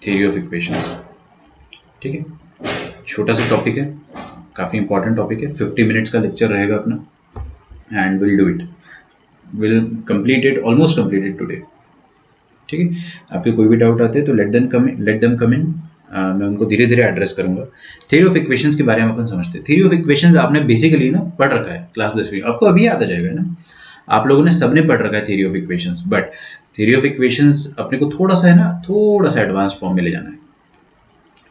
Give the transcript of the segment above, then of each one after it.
Theory of equations. ठीक है, छोटा सा टॉपिक है, काफ़ी इंपॉर्टेंट टॉपिक है। 50 मिनट्स का लेक्चर रहेगा अपना and will do it, will complete it, almost complete it today. ठीक है, आपके कोई भी डाउट आते हैं तो लेट देम कम इन, मैं उनको धीरे धीरे एड्रेस करूंगा। थ्योरी ऑफ इक्वेशंस के बारे में अपन समझते हैं। थ्योरी ऑफ इक्वेशंस आपने बेसिकली ना पढ़ रखा है क्लास 10वीं, आपको अभी याद आ जाएगा ना, आप लोगों ने सबने पढ़ रखा है theory of equations, but theory of equations अपने को थोड़ा सा है ना, थोड़ा सा एडवांस फॉर्म में ले जाना है।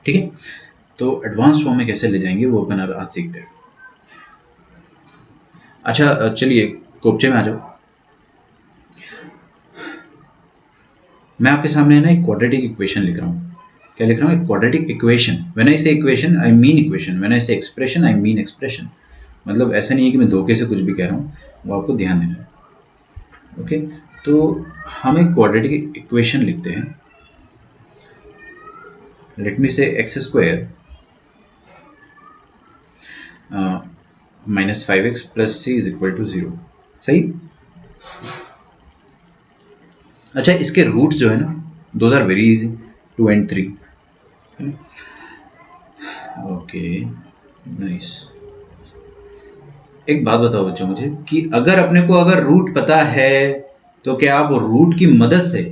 ठीक है, तो एडवांस फॉर्म में कैसे ले जाएंगे वो अपन आज सीखते हैं। अच्छा चलिए कोपचे में आ जाओ। मैं आपके सामने ना एक क्वाड्रेटिक इक्वेशन लिख रहा हूँ। क्या लिख रहा हूँ? एक क्वाड्रेटिक इक्वेशन। व्हेन आई से equation I mean equation, when I से एक्सप्रेशन आई मीन एक्सप्रेशन। मतलब ऐसा नहीं है कि मैं धोखे से कुछ भी कह रहा हूँ, वो आपको ध्यान देना है। ओके, तो हम एक क्वाड्रेटिक इक्वेशन लिखते हैं। Let me say x square minus 5x plus c is equal to 0। सही। अच्छा, इसके रूट्स जो है ना, those are very easy, 2 and 3। Okay nice. एक बात बताओ बच्चों मुझे कि अगर अपने को अगर रूट पता है तो क्या आप रूट की मदद से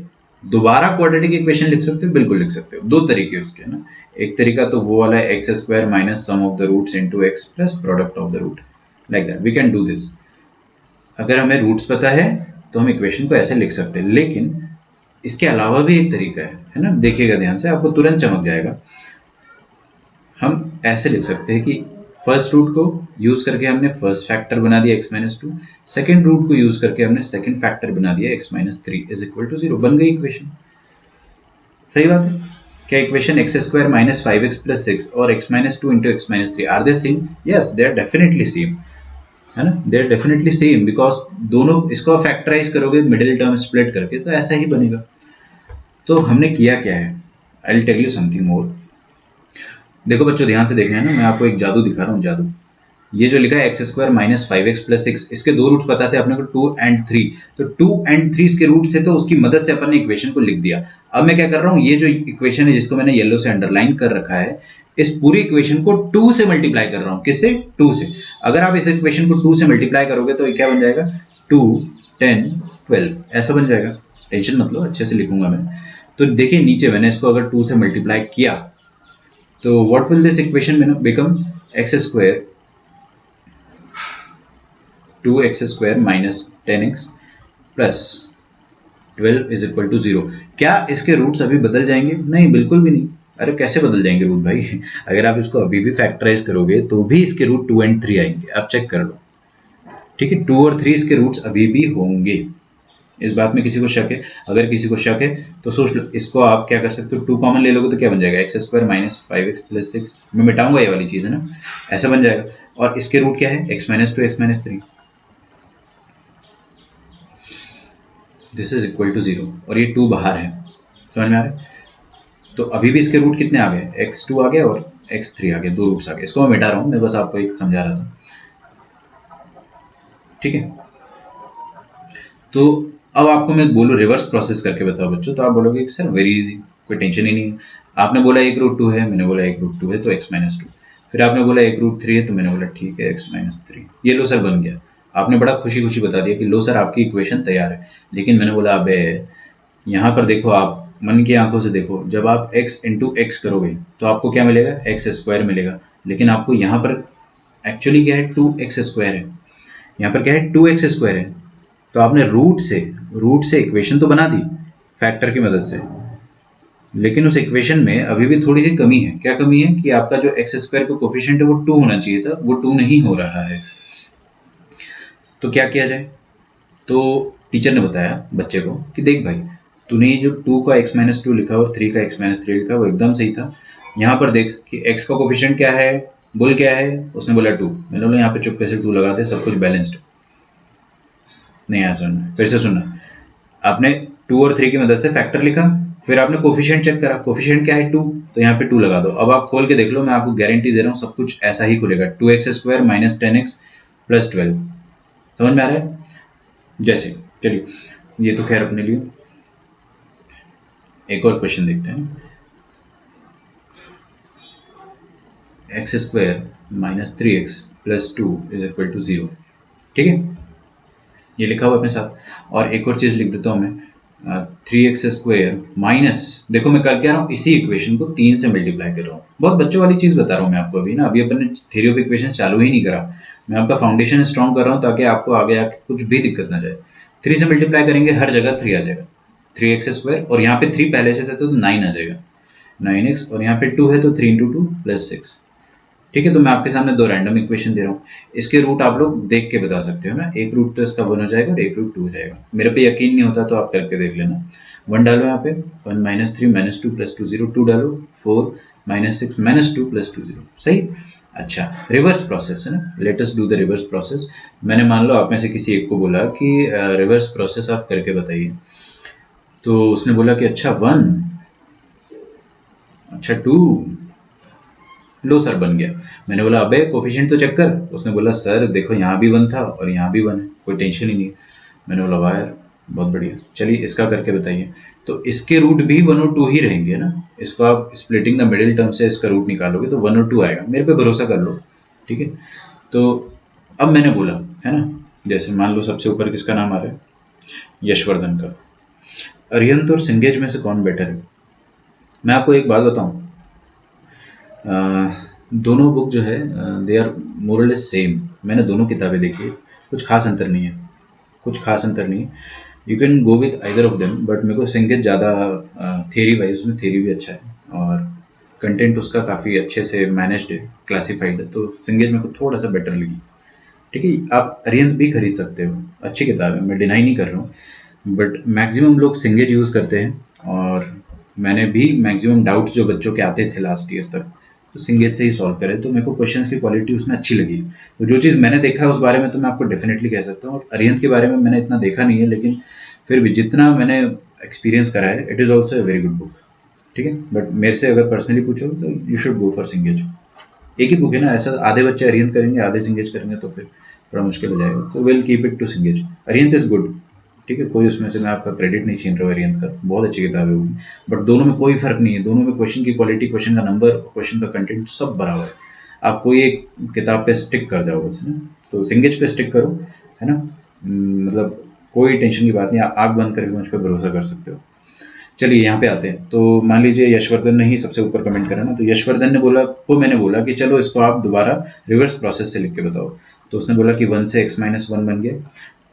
दोबारा क्वाड्रेटिक इक्वेशन लिख सकते हो? बिल्कुल लिख सकते हो। दो तरीके उसके ना, एक तरीका तो वो वाला है x square minus sum of the roots into x plus product of the root, like that we can do this. अगर हमें रूट्स पता है तो हम इक्वेशन को ऐसे लिख सकते हैं, लेकिन इसके अलावा भी एक तरीका है ना, देखिएगा ध्यान से, आपको तुरंत चमक जाएगा। हम ऐसे लिख सकते हैं कि फर्स्ट रूट को यूज करके हमने फर्स्ट फैक्टर बना दिया x माइनस 2, सेकेंड रूट को यूज करके हमने सेकेंड फैक्टर बना दिया x minus 3 is equal to 0। बन गई इक्वेशन। सही बात है। क्या equation x square minus 5x plus 6 और x minus 2 into x minus 3 are they same? Yes, they are definitely same, है ना, they are definitely same, because दोनों इसको फैक्टराइज करोगे मिडिल टर्म स्प्लिट करके तो ऐसा ही बनेगा। तो हमने किया क्या है, I will tell you something more. देखो बच्चों ध्यान से देखना है ना, मैं आपको एक जादू दिखा रहा हूँ, जादू। ये जो लिखा है x square minus 5x plus 6, इसके दो रूट्स पता थे अपने को 2 and 3, तो 2 and 3 इसके रूट थे, तो उसकी मदद से अपन ने इक्वेशन को लिख दिया। अब मैं क्या कर रहा हूँ, ये जो इक्वेशन है जिसको मैंने येलो से अंडरलाइन कर रखा है, इस पूरी इक्वेशन को 2 से मल्टीप्लाई कर रहा हूँ। किससे? 2 से। अगर आप इस इक्वेशन को 2 से मल्टीप्लाई करोगे तो क्या बन जाएगा? 2, 10, 12 ऐसा बन जाएगा। टेंशन मत लो, अच्छे से लिखूंगा मैं। तो देखिए नीचे मैंने इसको अगर 2 से मल्टीप्लाई किया तो what will this equation become? X square 2x square minus 10x plus 12 is equal to 0। क्या इसके रूट्स अभी बदल जाएंगे? नहीं, बिल्कुल भी नहीं। अरे कैसे बदल जाएंगे रूट भाई? अगर आप इसको अभी भी फैक्टराइज करोगे तो भी इसके रूट 2 and 3 आएंगे, आप चेक कर लो। ठीक है, 2 और 3 इसके रूट्स अभी भी होंगे, इस बात में किसी को शक है? अगर किसी को शक है तो सोच लो, इसको आप क्या कर सकते हो, 2 कॉमन ले लोगे तो क्या बन जाएगा? X square minus 5x plus 6, मैं मिटाऊंगा ये वाली चीज है ना, ऐसा बन जाएगा। और इसके रूट क्या है? x minus 2 x minus 3, this is equal to 0, और ये 2 बाहर है। समझ में आ रहा है? तो अभी भी इसके रूट कितने आ गए? x2 आ गया और x3 आ गया, दो रूट्स आ गए। इसको मैं मिटा रहा हूँ, मैं बस आपको एक समझा रहा था। ठीक है, तो अब आपको मैं बोलूँ रिवर्स प्रोसेस करके बताओ बच्चों, तो आप बोलोगे सर वेरी इजी, कोई टेंशन ही नहीं है। आपने बोला एक रूट 2 है, मैंने बोला एक रूट 2 है तो x माइनस 2, फिर आपने बोला एक रूट 3 है तो मैंने बोला ठीक है x माइनस 3, ये लो सर बन गया। आपने बड़ा खुशी खुशी बता दिया कि लो सर आपकी इक्वेशन तैयार है। लेकिन मैंने बोला अबे यहाँ पर देखो, आप मन की आंखों से देखो, जब आप x इंटू एक्स करोगे तो आपको क्या मिलेगा? एक्स स्क्वायर मिलेगा। लेकिन आपको यहाँ पर एक्चुअली क्या है? 2x स्क्वायर है। यहाँ पर क्या है? 2x स्क्वायर है। तो आपने रूट से इक्वेशन तो बना दी फैक्टर की मदद से, लेकिन उस इक्वेशन में अभी भी थोड़ी सी कमी है। क्या कमी है? कि आपका जो एक्स स्क्वायर का कोफिशिएंट है वो 2 होना चाहिए था, वो 2 नहीं हो रहा है। तो क्या किया जाए? तो टीचर ने बताया बच्चे को कि देख भाई, तूने ये जो 2 का x माइनस 2 लिखा और 3 का x माइनस 3 लिखा वो एकदम सही था। यहाँ पर देख कि x का कोफिशिएंट क्या है, बोल क्या है? उसने बोला 2। मैंने बोला यहाँ पे चुपके से 2 लगा दे, सब कुछ बैलेंस्ड। नहीं आया सुनना, फिर से सुनना। आपने 2 और 3 की मदद से फैक्टर लिखा, फिर आपने कोफिशिएंट चेक करा, कोफिशिएंट क्या है? 2, तो यहाँ पे 2 लगा दो। अब आप खोल के देख लो, मैं आपको गारंटी दे रहा हूँ सब कुछ ऐसा ही खुलेगा। 2x square minus 10x plus 12। समझ में आ रहा है? जैसे चलिए, ये तो खैर अपने लिए। एक और क्वेश्चन देखते हैं। X square minus 3x plus 2 is equal to 0। ठीक है, ये लिखा हुआ अपने साथ। और एक और चीज़ लिख देता हूँ मैं, 3x स्क्वायर माइनस, देखो मैं कर क्या रहा हूँ, इसी इक्वेशन को 3 से मल्टीप्लाई कर रहा हूँ। बहुत बच्चों वाली चीज़ बता रहा हूँ मैं आपको अभी ना, अभी अपन ने थ्योरी ऑफ इक्वेशन चालू ही नहीं करा, मैं आपका फाउंडेशन स्ट्रॉन्ग कर रहा हूँ ताकि आपको आगे आके कुछ भी दिक्कत ना जाए। 3 से मल्टीप्लाई करेंगे, हर जगह 3 आ जाएगा, 3x स्क्वायर, और यहाँ पे 3 पहले से थे तो 9 आ जाएगा, 9x, और यहाँ पे 2 है तो 3 इंटू 2 प्लस 6। ठीक है, तो मैं आपके सामने दो रैंडम इक्वेशन दे रहा हूँ, इसके रूट आप लोग देख के बता सकते हो ना, एक रूट तो इसका 1 हो जाएगा और एक रूट 2 हो जाएगा। मेरे पे यकीन नहीं होता तो आप करके देख लेना। 1 डालो यहाँ पे, 1 माइनस 3 माइनस 2 प्लस 2 0, 2 डालो 4 माइनस 6 माइनस 2 प्लस 2 0। सही। अच्छा, रिवर्स प्रोसेस है ना, let us do the reverse process. मैंने मान लो आप में से किसी एक को बोला कि रिवर्स प्रोसेस आप करके बताइए, तो उसने बोला कि अच्छा 1, अच्छा 2, लो सर बन गया। मैंने बोला अबे कोफिशिएंट तो चेक कर, उसने बोला सर देखो यहाँ भी 1 था और यहाँ भी 1 है, कोई टेंशन ही नहीं है। मैंने बोला वाह यार बहुत बढ़िया, चलिए इसका करके बताइए। तो इसके रूट भी 1 और 2 ही रहेंगे ना, इसको आप स्प्लिटिंग द मिडिल टर्म से इसका रूट निकालोगे तो 1 और 2 आएगा, मेरे पे भरोसा कर लो। ठीक है, तो अब मैंने बोला है ना, जैसे मान लो सबसे ऊपर किसका नाम आ रहा है, यशवर्धन का। अरिहंत और सिंगेज में से कौन बेटर है? मैं आपको एक बात बताऊं, दोनों बुक जो है दे आर मोरलेस सेम। मैंने दोनों किताबें देखी, कुछ खास अंतर नहीं है, कुछ खास अंतर नहीं है। You can go with either of them, but मेरे को सिंगेज ज़्यादा थियरी वाइज, उसमें थियरी भी अच्छा है और कंटेंट उसका काफ़ी अच्छे से मैनेज्ड है, क्लासिफाइड है, तो सिंगेज मेरे को थोड़ा सा बेटर लगी। ठीक है, आप अरिहंत भी खरीद सकते हो, अच्छी किताब है, मैं डिनाई नहीं कर रहा हूँ, बट मैक्सिमम लोग सिंगेज यूज़ करते हैं और मैंने भी मैक्सिमम डाउट जो बच्चों के आते थे लास्ट ईयर तक तो सिंगेज से ही सॉल्व करे, तो मेरे को क्वेश्चंस की क्वालिटी उसमें अच्छी लगी। तो जो चीज़ मैंने देखा है उस बारे में तो मैं आपको डेफिनेटली कह सकता हूँ, और अरिहंत के बारे में मैंने इतना देखा नहीं है, लेकिन फिर भी जितना मैंने एक्सपीरियंस करा है it is also a very good book. ठीक है, बट मेरे से अगर पर्सनली पूछो तो यू शुड गो फॉर सिंगेज। एक ही बुक है ना, ऐसा आधे बच्चे अरिहंत करेंगे आधे सिंगेज करेंगे तो फिर थोड़ा मुश्किल हो जाएगा, तो विल कीप इट टू सिंगेज। अरिहंत इज गुड, ठीक है, कोई उसमें से मैं आपका क्रेडिट नहीं छीन रहा हूँ, अरिहंत का बहुत अच्छी किताब है वो, बट दोनों में कोई फर्क नहीं है, दोनों में क्वेश्चन की क्वालिटी, क्वेश्चन का नंबर, क्वेश्चन का कंटेंट सब बराबर है। आप कोई एक किताब पे स्टिक कर जाओ बस ना, तो सिंगेज पे स्टिक करो, है ना, मतलब कोई टेंशन की बात नहीं, आप आँख बंद करके मुझ पर भरोसा कर सकते हो। चलिए यहाँ पे आते हैं, तो मान लीजिए यशवर्धन ने ही सबसे ऊपर कमेंट करा ना, तो यशवर्धन ने बोला, को मैंने बोला कि चलो इसको आप दोबारा रिवर्स प्रोसेस से लिख के बताओ, तो उसने बोला कि 1 से x माइनस 1 बन गया,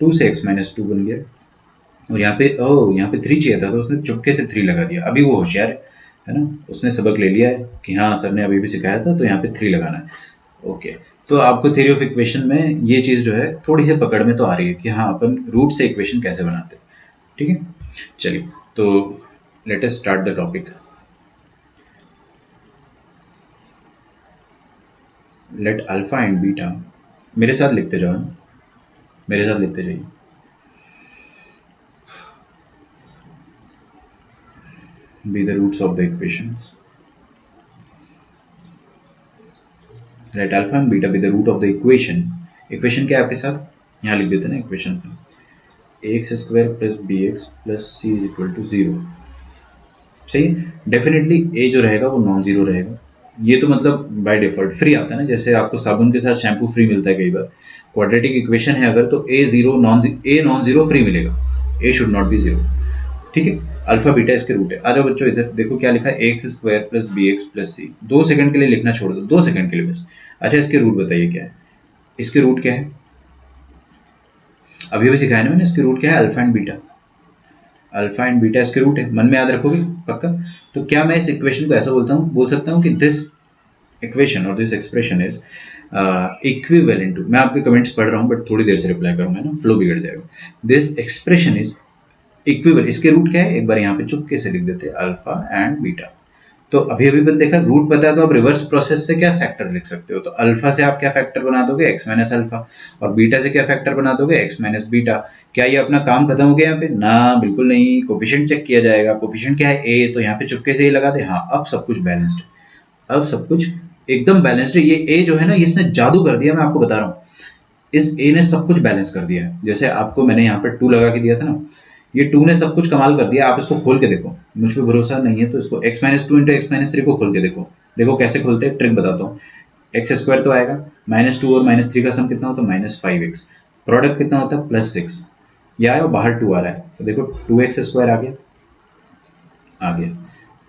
2 से x माइनस 2 बन गया, और यहाँ पे यहाँ पे 3 चाहिए था तो उसने चुपके से 3 लगा दिया। अभी वो होशियार है ना, उसने सबक ले लिया है कि हाँ सर ने अभी भी सिखाया था तो यहाँ पे 3 लगाना है। ओके, तो आपको थ्योरी ऑफ इक्वेशन में ये चीज़ जो है थोड़ी सी पकड़ में तो आ रही है कि हाँ अपन रूट से इक्वेशन कैसे बनाते हैं। ठीक है, चलिए तो let us start the topic. Let alpha and beta, मेरे साथ लिखते जाओ, मेरे साथ लिखते जाइए, be the roots of the equations. Let alpha and beta be the root of the equation. Equation क्या है आपके साथ, यहाँ लिख देते हैं ना equation, ax square plus B x plus c is equal to 0। सही है, डेफिनेटली a जो रहेगा वो नॉन जीरो रहेगा, ये तो मतलब बाय डिफॉल्ट फ्री आता है ना, जैसे आपको साबुन के साथ शैम्पू फ्री मिलता है कई बार, क्वाड्रेटिक इक्वेशन है अगर तो a नॉन जीरो फ्री मिलेगा, a should not be zero. ठीक है, अल्फा बीटा इसके रूट है। आ जाओ बच्चों इधर देखो क्या लिखा है, x square plus B x plus C. 2 second के लिए लिखना छोड़ दो, 2 सेकंड के लिए बस। अच्छा इसके रूट बताइए क्या है, इसके रूट क्या है, अभी भी सिखाया ना मैंने, इसके रूट क्या है, alpha and beta, alpha and beta इसके रूट है, मन में याद रखोगे पक्का। तो क्या मैं इस इक्वेशन को ऐसा बोल सकता हूँ कि दिस इक्वेशन और this expression is equivalent to, मैं आपके कमेंट्स पढ़ रहा हूँ बट थोड़ी देर से रिप्लाई करूंगा ना, फ्लो बिगड़ जाएगा। दिस एक्सप्रेशन इज इक्विवेलेंट, इसके रूट क्या है, एक बार यहाँ पे चुपके से लिख देते हैं, अल्फा एंड बीटा। तो अभी अभी अपन देखा रूट पता है तो आप रिवर्स प्रोसेस से क्या फैक्टर लिख सकते हो, तो अल्फा से आप क्या फैक्टर बना दोगे, एक्स माइनस अल्फा, और बीटा से क्या फैक्टर बना दोगे, एक्स माइनस बीटा। क्या ये अपना काम खत्म हो गया यहाँ पे ना, बिल्कुल नहीं, कोफिशिएंट चेक किया जाएगा, कोफिशिएंट क्या है ए, तो यहाँ पे चुपके से ही लगा दे, हाँ अब सब कुछ बैलेंस्ड, अब सब कुछ एकदम बैलेंस्ड है। ये ए जो है ना, इसने जादू कर दिया, मैं आपको बता रहा हूँ, इस ए ने सब कुछ बैलेंस कर दिया है। जैसे आपको मैंने यहाँ पे 2 लगा के दिया था ना, ये 2 ने सब कुछ कमाल कर दिया, आप इसको खोल के देखो, मुझ पे भरोसा नहीं है तो इसको x minus 2 into x minus 3 को खोल के देखो, देखो कैसे खोलते हैं, ट्रिक बताता हूँ। एक्स स्क्वायर तो आएगा, -2 और -3 का सम कितना होता है -5x, प्रोडक्ट कितना होता है +6, ये आया और बाहर 2 आ रहा है तो देखो 2x स्क्वायर आ गया।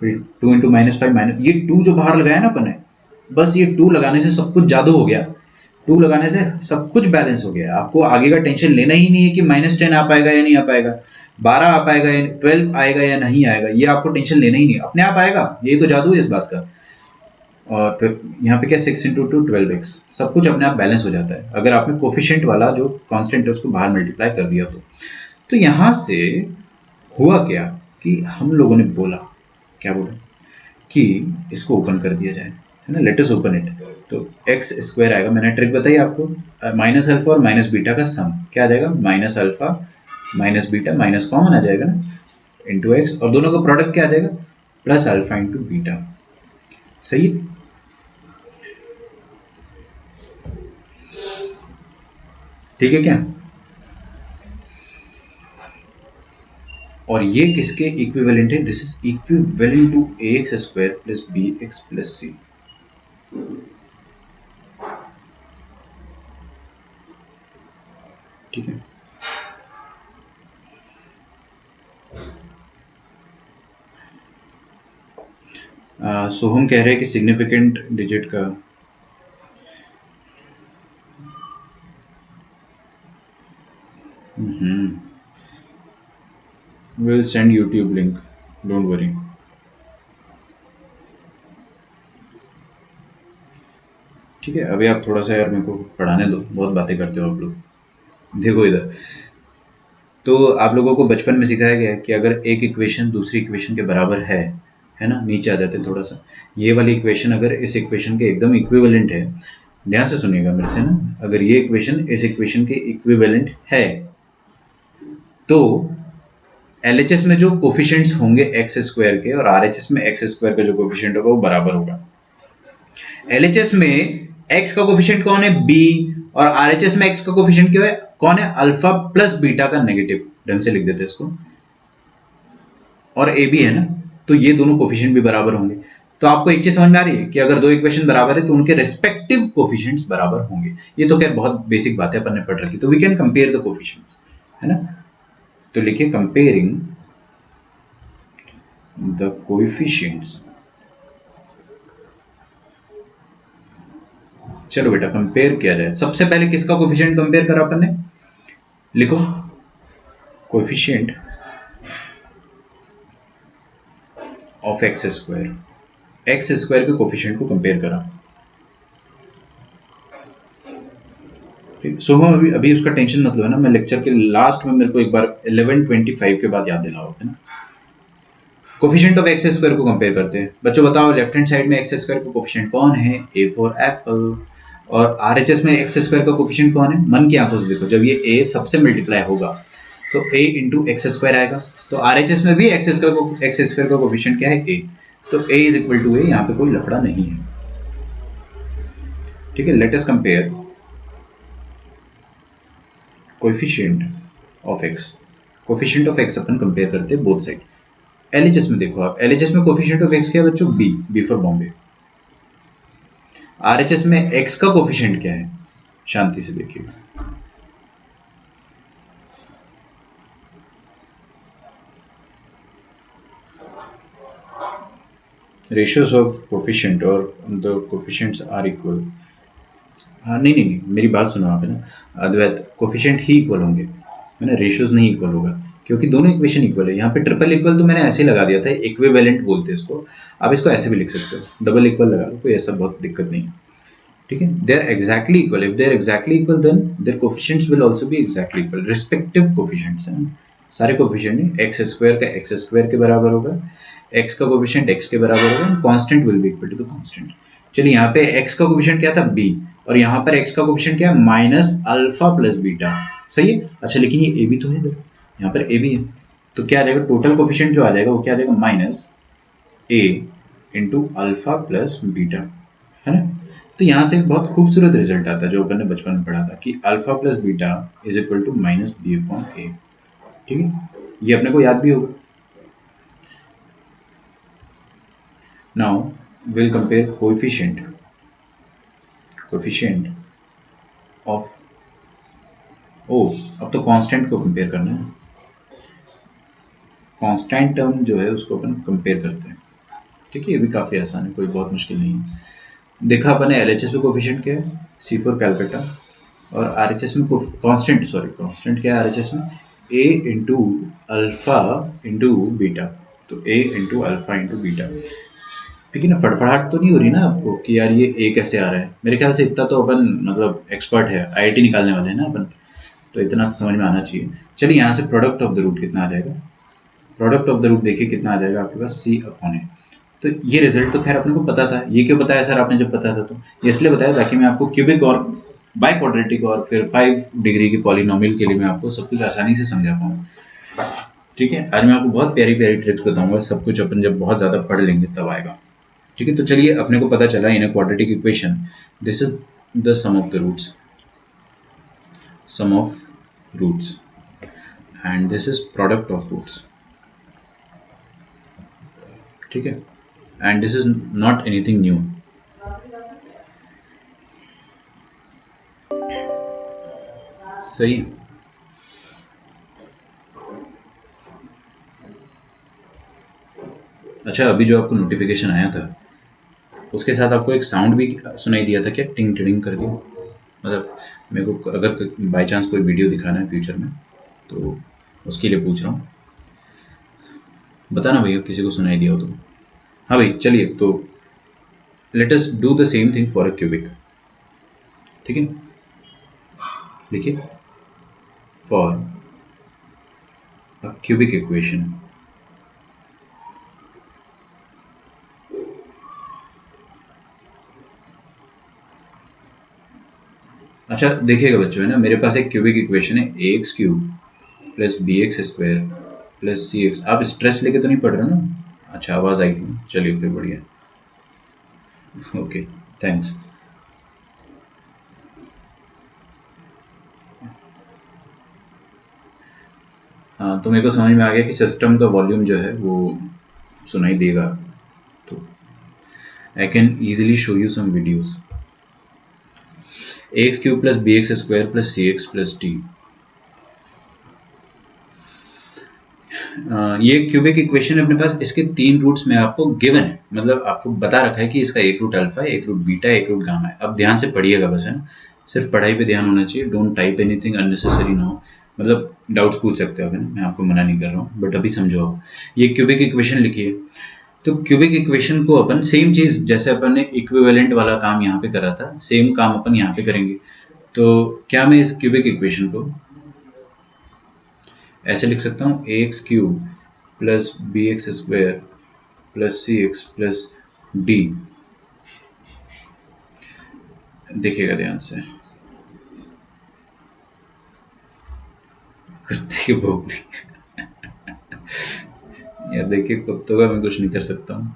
फिर 2 इंटू -5 माइनस ये 2 जो बाहर लगाया ना अपन ने, बस ये 2 लगाने से सब कुछ जादू हो गया। 2 लगाने से सब कुछ बैलेंस हो गया। आपको आगे का टेंशन लेना ही नहीं है कि -10 आ पाएगा या नहीं आ पाएगा, 12 आ पाएगा या 12 आएगा या नहीं आएगा, ये आपको टेंशन लेना ही नहीं, अपने आप आएगा। यही तो जादू है इस बात का। और फिर यहाँ पे क्या 6 इंटू 2 12x, सब कुछ अपने आप बैलेंस हो जाता है अगर आपने कोफिशिएंट वाला जो कांस्टेंट है उसको बाहर मल्टीप्लाई कर दिया तो यहाँ से हुआ क्या कि हम लोगों ने बोला, क्या बोला कि इसको ओपन कर दिया जाए, है ना, लेट अस ओपन इट। तो एक्स स्क्वायर आएगा, मैंने ट्रिक बताई आपको, माइनस अल्फा और माइनस बीटा का सम क्या आ जाएगा, minus alpha minus beta, minus common आ जाएगा ना, इंटू एक्स, और दोनों का प्रोडक्ट क्या आ जाएगा, प्लस अल्फा इंटू बीटा। सही है? ठीक है क्या? और ये किसके इक्विवेलेंट है, this is equivalent to A X square plus B x plus C. ठीक है, सोहम कह रहे हैं कि सिग्निफिकेंट डिजिट का will send YouTube link, don't worry. ठीक है, अभी आप थोड़ा सा यार मेरे को पढ़ाने दो, बहुत बातें करते हो आप लोग। देखो इधर, तो आप लोगों को बचपन में सिखाया गया है कि अगर एक इक्वेशन दूसरी इक्वेशन के बराबर है ना, नीचे आ जाते हैं थोड़ा सा, ये वाली इक्वेशन अगर इस इक्वेशन के एकदम इक्विवेलेंट है, ध्यान से सुनिएगा मेरे से ना, अगर ये इक्वेशन इस इक्वेशन के इक्विवेलेंट है तो LHS में जो कोफिशिएंट्स होंगे एक्स स्क्वायर के और RHS में एक्स स्क्वायर का जो कोफिशिएंट होगा वो बराबर होगा। LHS में x का कोफिशिएंट कौन है, b, और RHS में x का कोफिशिएंट क्या है, कौन है, अल्फा प्लस बीटा का नेगेटिव, ढंग से लिख देते हैं इसको, और ए भी है ना, तो ये दोनों कोफिशिएंट भी बराबर होंगे। तो आपको एक चीज समझ में आ रही है कि अगर दो इक्वेशन बराबर है तो उनके रेस्पेक्टिव कोफिशिएंट्स बराबर होंगे। ये तो खैर बहुत बेसिक बात है, अपन ने पढ़ रखी, तो we can compare the coefficients, है ना। तो लिखिए कंपेयरिंग द कोएफिशिएंट्स। चलो बेटा कंपेयर किया जाए। सबसे पहले किसका कोफिशिएंट कंपेयर करा अपन ने, लिखो coefficient of x square, x square के कोफिशिएंट को कंपेयर करा। सो हम अभी अभी उसका टेंशन मत लो, है ना, मैं लेक्चर के लास्ट में मेरे को एक बार 11:25 के बाद याद दिलाओ, है ना। कोफिशिएंट ऑफ एक्स स्क्वायर को कंपेयर करते हैं। बच्चों बताओ लेफ्ट हैंड साइड में एक्स स्क्वायर का कोफिशिएंट कौन है, ए फॉर एप्पल, और RHS में एक्स स्क्वायर का कोफिशिएंट कौन है, मन की आंखों से देखो, जब ये ए सबसे मल्टीप्लाई होगा तो a इंटू एक्स स्क्वायर आएगा, तो RHS में भी एक्स स्क्वायर का कोफिशिएंट क्या है, a, तो a is equal to a, यहाँ पे कोई लफड़ा नहीं है। ठीक है, let us compare coefficient of x, coefficient of x अपन कंपेयर करते हैं बोथ साइड। LHS में देखो आप, LHS में कोएफिशिएंट ऑफ x क्या है बच्चों, b फॉर बॉम्बे। RHS में x का कोएफिशिएंट क्या है, शांति से देखिएगा, ratios of coefficient or the coefficients are equal। हाँ नहीं, मेरी बात सुनो आप, है ना अद्वैत, कोफिशिएंट ही इक्वल होंगे, है ना, रेशियोज नहीं इक्वल होगा, क्योंकि दोनों इक्वेशन इक्वल है। यहाँ पे ट्रिपल इक्वल तो मैंने ऐसे ही लगा दिया था, इक्विवेलेंट बोलते हैं इसको, आप इसको ऐसे भी लिख सकते हो, डबल इक्वल लगा लो, कोई ऐसा बहुत दिक्कत नहीं है। ठीक है, they are exactly equal, if they are exactly equal then their coefficients will also be exactly equal, respective coefficients है ना, सारे कोफिशिएंट एक्स स्क्वायर का एक्स स्क्वायर के बराबर होगा, एक्स का कोफिशिएंट एक्स के बराबर होगा, constant will be equal to the constant. चलिए यहाँ पे एक्स का कोफिशिएंट क्या था, b, और यहाँ पर x का कोफिशिएंट क्या है, माइनस अल्फा प्लस बीटा। सही है, अच्छा लेकिन ये a भी तो है इधर, यहाँ पर a भी है, तो क्या आ जाएगा, टोटल कोफिशिएंट जो आ जाएगा वो क्या आ जाएगा, minus a into alpha plus beta, है ना। तो यहाँ से एक बहुत खूबसूरत रिजल्ट आता है जो अपन ने बचपन में पढ़ा था कि alpha plus beta is equal to minus B upon ए। ठीक है, ये अपने को याद भी होगा। Now will compare coefficient coefficient of, ओ अब तो कांस्टेंट को कंपेयर करना है, कांस्टेंट टर्म जो है उसको अपन कंपेयर करते हैं। ठीक है, ये भी काफ़ी आसान है, कोई बहुत मुश्किल नहीं है। देखा अपन ने एलएचएस में कोफिशिएंट क्या है, C4 कैलकाटा, और आरएचएस में कांस्टेंट, सॉरी कांस्टेंट क्या है आरएचएस में, A into alpha into beta, तो A into alpha into beta. ठीक है ना, फड़फड़ाहट तो नहीं हो रही ना आपको कि यार ये A कैसे आ रहा है? मेरे ख्याल से इतना तो अपन मतलब एक्सपर्ट है, आईआईटी निकालने वाले हैं ना अपन, तो इतना तो समझ में आना चाहिए। चलिए यहाँ से प्रोडक्ट ऑफ द रूट कितना आ जाएगा, प्रोडक्ट ऑफ द रूट देखिए कितना आ जाएगा आपके पास, C अपॉन ए। तो ये रिजल्ट तो खैर अपने को पता था। ये क्यों बताया सर आपने जब पता था? तो ये इसलिए बताया ताकि मैं आपको क्यूबिक और बाय क्वाड्रेटिक और फिर 5 डिग्री के पॉलिनोमियल के लिए मैं आपको सब कुछ आसानी से समझा पाऊँ। ठीक है, आज मैं आपको बहुत प्यारी प्यारी ट्रिक्स बताऊंगा, सब कुछ अपन जब बहुत ज़्यादा पढ़ लेंगे तब आएगा। ठीक है, तो चलिए अपने को पता चला in a quadratic equation this is the sum of the roots, sum of roots, and this is product of roots. ठीक है, and this is not anything new. सही। अच्छा, अभी जो आपको नोटिफिकेशन आया था उसके साथ आपको एक साउंड भी सुनाई दिया था क्या, टिंग टिंग करके? मतलब मेरे को अगर बाय चांस कोई वीडियो दिखाना है फ्यूचर में तो उसके लिए पूछ रहा हूँ, बताना भैया किसी को सुनाई दिया हो तो। हाँ भाई चलिए, तो let us do the same thing for a cubic. ठीक है, लिखिए फॉर अ क्यूबिक इक्वेशन अच्छा देखिएगा बच्चों, है ना, मेरे पास एक क्यूबिक इक्वेशन है ax cube plus bx square plus cx। आप स्ट्रेस लेके तो नहीं पढ़ रहे ना? अच्छा, आवाज़ आई थी, चलिए फिर बढ़िया, ओके थैंक्स। हाँ, तो मेरे को समझ में आ गया कि सिस्टम का वॉल्यूम जो है वो सुनाई देगा, तो I can easily show you some videos. ax cube plus bx square plus cx plus d, ये क्यूबिक इक्वेशन है अपने पास। इसके 3 रूट्स में आपको गिवन है, मतलब आपको बता रखा है कि इसका एक रूट अल्फा है, एक रूट बीटा है, एक रूट गामा है। अब ध्यान से पढ़िएगा बस, है ना, सिर्फ पढ़ाई पे ध्यान होना चाहिए, डोंट टाइप एनीथिंग अननेसेसरी ना। मतलब डाउट्स पूछ सकते हो, है ना, मैं आपको मना नहीं कर रहा हूँ, बट अभी समझो आप। ये क्यूबिक इक्वेशन लिखिए। तो क्यूबिक इक्वेशन को अपन सेम चीज़ जैसे अपन ने इक्विवेलेंट वाला काम यहाँ पे करा था, सेम काम अपन यहाँ पे करेंगे। तो क्या मैं इस क्यूबिक इक्वेशन को ऐसे लिख सकता हूँ, X cube plus B X square plus C X plus D. देखिएगा ध्यान से, कुत्ते की भूख नहीं यार, देखिए कुत्तों का मैं कुछ नहीं कर सकता हूँ।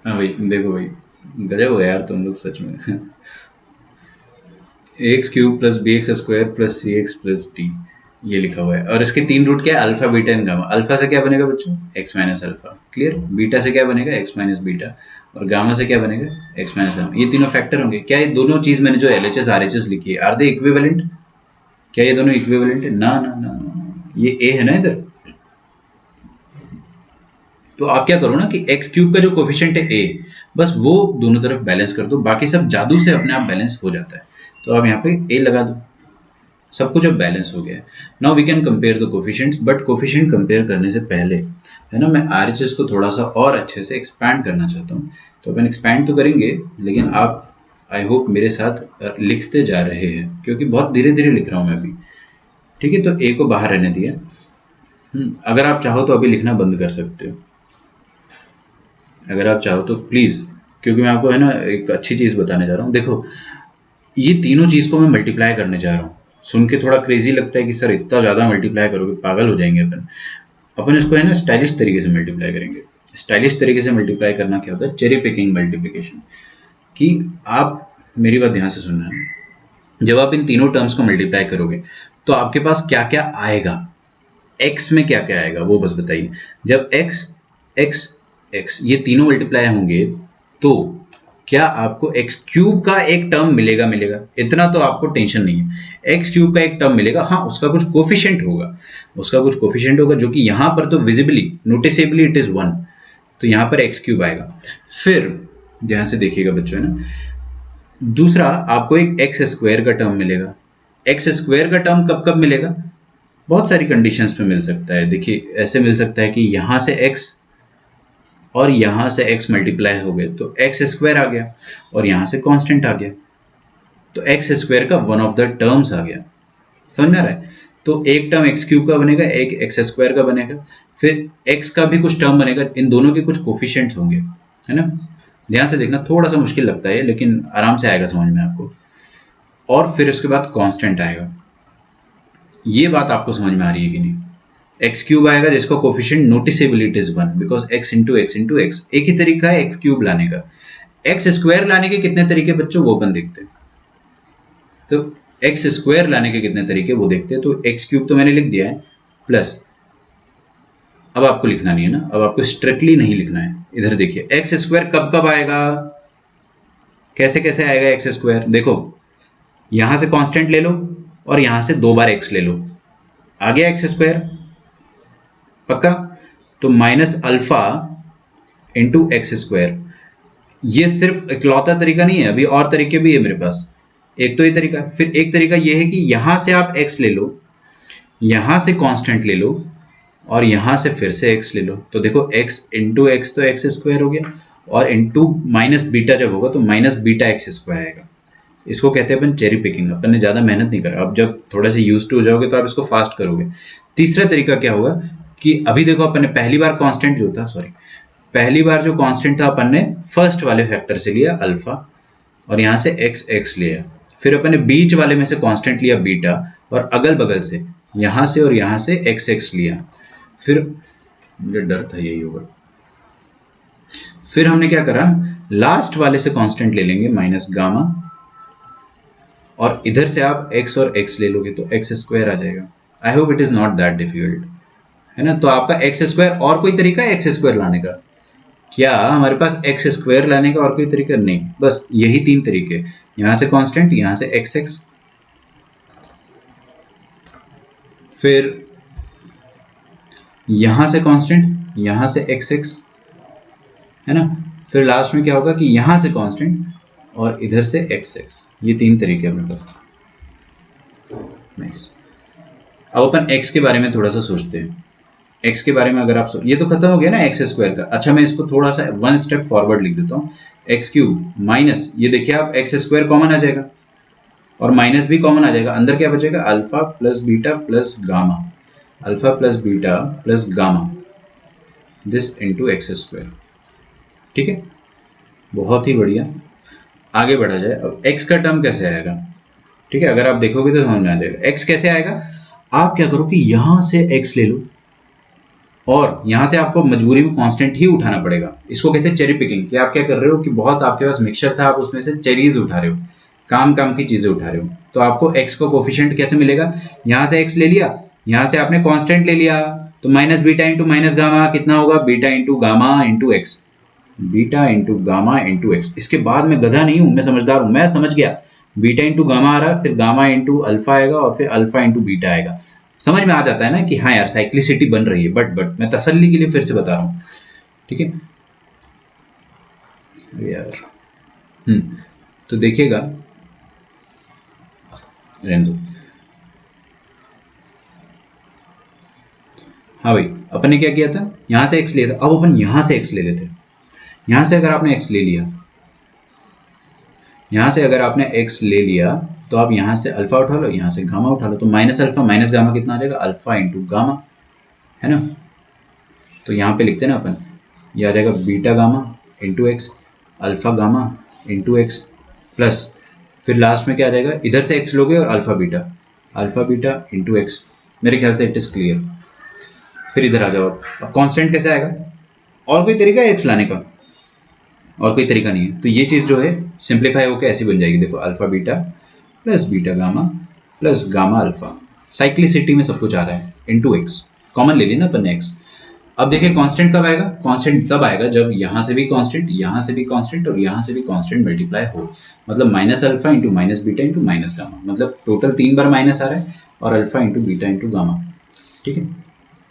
हाँ भाई देखो भाई, गजब हो यार तुम लोग सच में X cube plus B X square plus C X plus D, ये लिखा हुआ है। और इसके 3 रूट क्या है, alpha beta and gamma. Alpha से क्या बनेगा बच्चों, x minus alpha, clear. Beta से क्या बनेगा, एक्स माइनस बीटा, और गामा से क्या बनेगा, एक्स माइनस गामा। ये तीनों फैक्टर होंगे। क्या ये दोनों चीज मैंने जो एलएचएस आरएचएस लिखी है, आर दे इक्विवेलेंट? क्या ये दोनों इक्विवेलेंट है? ना ना ना ना, ये ए है ना इधर। तो आप क्या करो ना कि एक्स क्यूब का जो कोफिशिएंट है ए, बस वो दोनों तरफ बैलेंस कर दो, बाकी सब जादू से अपने आप बैलेंस हो जाता है। तो आप यहाँ पे ए लगा दो, सब कुछ अब बैलेंस हो गया है। Now we can compare the coefficients, but coefficient compare करने से पहले, है ना, मैं आरएचएस को थोड़ा सा और अच्छे से एक्सपैंड करना चाहता हूँ। तो अपन एक्सपैंड तो करेंगे, लेकिन आप आई होप मेरे साथ लिखते जा रहे हैं, क्योंकि बहुत धीरे धीरे लिख रहा हूँ मैं अभी। ठीक है, तो ए को बाहर रहने दिया। अगर आप चाहो तो अभी लिखना बंद कर सकते हो, अगर आप चाहो तो प्लीज़, क्योंकि मैं आपको, है ना, एक अच्छी चीज़ बताने जा रहा हूँ। देखो, ये तीनों चीज़ को मैं मल्टीप्लाई करने जा रहा हूँ। सुन के थोड़ा क्रेजी लगता है कि सर इतना ज़्यादा मल्टीप्लाई करोगे, पागल हो जाएंगे अपन। अपन इसको, है ना, स्टाइलिश तरीके से मल्टीप्लाई करेंगे। स्टाइलिश तरीके से मल्टीप्लाई करना क्या होता है, चेरी पिकिंग मल्टीप्लिकेशन। कि आप मेरी बात ध्यान से सुनना है, जब आप इन तीनों टर्म्स को मल्टीप्लाई करोगे तो आपके पास क्या क्या आएगा, एक्स में क्या क्या आएगा वो बस बताइए। जब एक्स एक्स एक्स ये तीनों मल्टीप्लाई होंगे तो क्या आपको एक्स क्यूब का एक टर्म मिलेगा, इतना तो आपको टेंशन नहीं है। एक्स क्यूब का एक टर्म मिलेगा, हाँ उसका कुछ कोफिशिएंट होगा, जो कि यहाँ पर तो विजिबली नोटिसेबली इट इज 1, तो यहाँ पर एक्स क्यूब आएगा। फिर ध्यान से देखिएगा बच्चों, है ना, दूसरा आपको एक एक्स स्क्वायर का टर्म मिलेगा। एक्स स्क्वायर का टर्म कब कब मिलेगा, बहुत सारी कंडीशंस पे मिल सकता है। देखिए ऐसे मिल सकता है कि यहाँ से x और यहाँ से x मल्टीप्लाई हो गए तो एक्स स्क्वायर आ गया, और यहाँ से कांस्टेंट आ गया तो एक्स स्क्वायर का वन ऑफ द टर्म्स आ गया। समझ में आ रहा है? तो एक टर्म एक्स क्यूब का बनेगा, एक एक्स स्क्वायर का बनेगा, फिर एक्स का भी कुछ टर्म बनेगा, इन दोनों के कुछ कोफिशिएंट्स होंगे, है ना। ध्यान से देखना, थोड़ा सा मुश्किल लगता है लेकिन आराम से आएगा समझ में आपको। और फिर उसके बाद कांस्टेंट आएगा। ये बात आपको समझ में आ रही है कि नहीं? एक्स क्यूब आएगा जिसका coefficient noticeability is 1 because X into X. एक ही तरीका है एक्स क्यूब लाने का। एक्स स्क्वायर लाने के कितने तरीके बच्चों, वो अपन देखते हैं। तो एक्स स्क्वायर लाने के कितने तरीके वो देखते हैं। तो एक्स क्यूब तो मैंने लिख दिया है, प्लस अब आपको लिखना नहीं है ना, अब आपको स्ट्रिक्टली नहीं लिखना है। इधर देखिए एक्स स्क्वायर कब कब आएगा, कैसे कैसे आएगा एक्स स्क्वायर। देखो यहां से कांस्टेंट ले लो और यहां से 2 बार एक्स ले लो, आ गया एक्स स्क्वायर, पक्का। तो minus alpha into x square. ये सिर्फ इकलौता तरीका नहीं है, अभी और तरीके भी है मेरे पास। एक तो ये तरीका, फिर एक तरीका ये है कि यहां से आप x ले लो, यहां से कांस्टेंट ले लो, और यहां से फिर से x ले लो। तो देखो x इंटू एक्स तो एक्स स्क्वायर हो गया, और इंटू माइनस बीटा जब होगा तो माइनस बीटा एक्स स्क्वायर आएगा। इसको कहते हैं अपन चेरी पिकिंग। अपन ने ज़्यादा मेहनत नहीं करा, अब जब थोड़ा सा यूज टू हो जाओगे तो आप इसको फास्ट करोगे। तीसरा तरीका क्या होगा कि अभी देखो अपन ने पहली बार कांस्टेंट जो था, पहली बार जो कांस्टेंट था अपन ने फर्स्ट वाले फैक्टर से लिया अल्फा, और यहाँ से एक्स लिया। फिर अपन ने बीच वाले में से कांस्टेंट लिया बीटा, और अगल बगल से यहाँ से और यहाँ से एक्स लिया। फिर मुझे डर था यही होगा। फिर हमने क्या करा, लास्ट वाले से कांस्टेंट ले लेंगे माइनस गामा, और इधर से आप x और x ले लोगे तो एक्स स्क्वायर आ जाएगा। I hope it is not that difficult, है ना। तो आपका एक्स स्क्वायर, और कोई तरीका है एक्स स्क्वायर लाने का? क्या हमारे पास एक्स स्क्वायर लाने का और कोई तरीका नहीं, बस यही 3 तरीके। यहां से कांस्टेंट, यहां से एक्स, फिर यहां से कांस्टेंट, यहां से एक्स, है ना। फिर लास्ट में क्या होगा कि यहां से कांस्टेंट और इधर से एक्स। ये 3 तरीके अपने पास। नाइस। अब अपन x के बारे में थोड़ा सा सोचते हैं। x के बारे में अगर आप ये तो खत्म हो गया ना एक्स स्क्वायर का। अच्छा मैं इसको थोड़ा सा 1 स्टेप फॉरवर्ड लिख देता हूँ। एक्स क्यूब माइनस, ये देखिए आप एक्स स्क्वायर कॉमन आ जाएगा और माइनस भी कॉमन आ जाएगा। अंदर क्या बचेगा, alpha plus beta plus gamma, alpha plus beta plus gamma, this into x square. ठीक है, बहुत ही बढ़िया। आगे बढ़ा जाए। अब x का टर्म कैसे आएगा, ठीक है, अगर आप देखोगे तो समझ में आ जाएगा। x कैसे आएगा, आप क्या करो कि यहां से x ले लो, और यहां से आपको मजबूरी में कांस्टेंट ही उठाना पड़ेगा। इसको कहते हैं चेरी पिकिंग, कि आप क्या कर रहे हो कि बहुत आपके पास मिक्सचर था, आप उसमें से चेरीज उठा रहे हो, काम की चीजें उठा रहे हो। तो आपको x को कोफिशिएंट कैसे मिलेगा, यहां से x ले लिया, यहां से आपने कांस्टेंट ले लिया, तो minus beta into minus gamma कितना होगा, beta into gamma into x, beta into gamma into x. इसके बाद मैं गधा नहीं हूं, मैं समझदार हूं, मैं समझ गया। बीटा इंटू गामा आ रहा, फिर गामा इंटू अल्फा आएगा, और फिर अल्फा इंटू बीटा आएगा। समझ में आ जाता है ना कि हाँ यार साइक्लिसिटी बन रही है। बट मैं तसल्ली के लिए फिर से बता रहा हूँ, ठीक है यार। तो देखिएगा, रहने दो। हाँ भाई, अपन ने क्या किया था, यहां से x लिया था, अब अपन यहां से x ले लेते हैं। यहां से अगर आपने x ले लिया, यहां से अगर आपने x ले लिया, तो आप यहां से अल्फा उठा लो, यहां से गामा उठा लो, तो माइनस अल्फा माइनस गामा कितना आ जाएगा, अल्फा इंटू गामा, है ना। तो यहाँ पे लिखते हैं ना अपन, ये आ जाएगा beta gamma into x, alpha gamma into x, plus फिर लास्ट में क्या आ जाएगा, इधर से x लोगे और अल्फा बीटा इंटू एक्स। मेरे ख्याल से इट इज क्लियर। फिर इधर आ जाओ। अब कांस्टेंट कैसे आएगा, और कोई तरीका है x लाने का, और कोई तरीका नहीं है। तो ये चीज़ जो है सिंप्लीफाई होकर ऐसी बन जाएगी, देखो alpha beta plus beta gamma plus gamma alpha. Cyclicity में सब कुछ आ रहा है, इंटू एक्स कॉमन ले लेना अपन ने x। अब देखिए कांस्टेंट कब आएगा, कांस्टेंट तब आएगा जब यहाँ से भी कांस्टेंट, यहाँ से भी कांस्टेंट और यहाँ से भी कांस्टेंट मल्टीप्लाई हो, मतलब minus alpha into minus beta into minus gamma, मतलब टोटल 3 बार माइनस आ रहा है, और alpha into beta into gamma, ठीक है,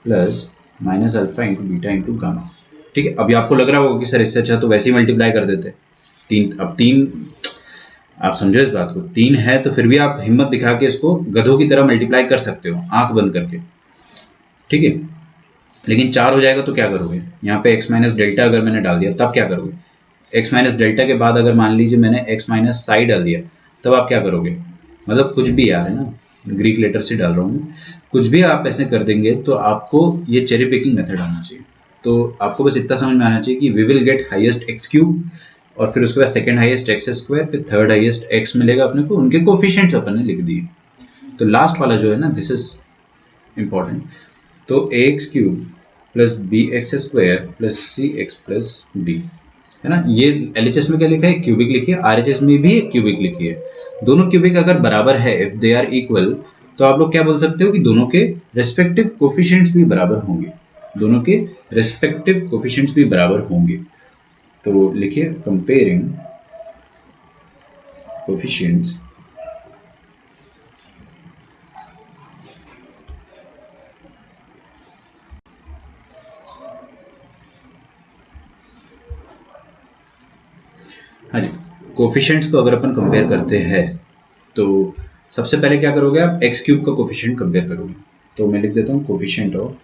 plus minus alpha into beta into gamma, ठीक है। अभी आपको लग रहा होगा कि सर इससे अच्छा तो वैसे ही मल्टीप्लाई कर देते, तीन, अब तीन, आप समझो इस बात को, 3 है तो फिर भी आप हिम्मत दिखा के इसको गधों की तरह मल्टीप्लाई कर सकते हो आंख बंद करके, ठीक है। लेकिन 4 हो जाएगा तो क्या करोगे, यहाँ पे x माइनस डेल्टा अगर मैंने डाल दिया तब क्या करोगे, x माइनस डेल्टा के बाद अगर मान लीजिए मैंने x माइनस साई डाल दिया तब आप क्या करोगे, मतलब कुछ भी यार, है ना, ग्रीक लेटर से डाल रहा हूँ, कुछ भी आप ऐसे कर देंगे तो आपको ये चेरी पिकिंग मेथड आना चाहिए। तो आपको बस इतना समझ में आना चाहिए कि we will get highest x cube, और फिर उसके बाद सेकंड हाईएस्ट एक्स स्क्वायर, फिर थर्ड हाईएस्ट एक्स मिलेगा अपने को, उनके कोफिशिएंट्स अपन ने लिख दिए। तो लास्ट वाला जो है ना, दिस इज इम्पॉर्टेंट, तो A X cube plus B X square plus C X plus D, है ना। ये एलएचएस में क्या लिखा है, क्यूबिक लिखी है, आरएचएस में भी क्यूबिक लिखी है। दोनों क्यूबिक अगर बराबर है, इफ दे आर इक्वल, तो आप लोग क्या बोल सकते हो कि दोनों के रेस्पेक्टिव कोफिशिएंट्स भी बराबर होंगे, दोनों के रेस्पेक्टिव कोफिशिएंट्स भी बराबर होंगे। तो लिखिए कंपेयरिंग कोफिशिएंट्स हाँ जी, कोफिशिएंट्स को अगर अपन कंपेयर करते हैं तो सबसे पहले क्या करोगे आप, एक्स क्यूब का कोफिशिएंट कंपेयर करोगे। तो मैं लिख देता हूँ coefficient of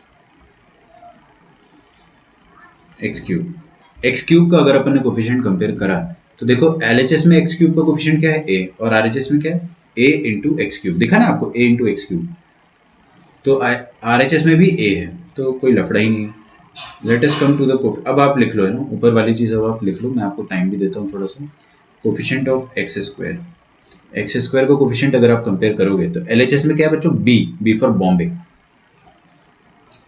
x cube, x cube का अगर अपन ने कोफिशिएंट कंपेयर करा तो देखो एलएचएस में एक्स क्यूब का कोफिशिएंट क्या है, ए, और आरएचएस में क्या है, ए इंटू एक्स क्यूब, दिखा ना आपको, ए इंटू एक्स क्यूब, तो आरएचएस में भी ए है, तो कोई लफड़ा ही नहीं है। Let us come to the coeff, अब आप लिख लो, है ना, ऊपर वाली चीज अब आप लिख लो, मैं आपको टाइम भी देता हूँ थोड़ा सा। Coefficient of x square, x square का कोफिशिएंट अगर आप कंपेयर करोगे तो एलएचएस में क्या है बच्चों, बी, बी फॉर बॉम्बे,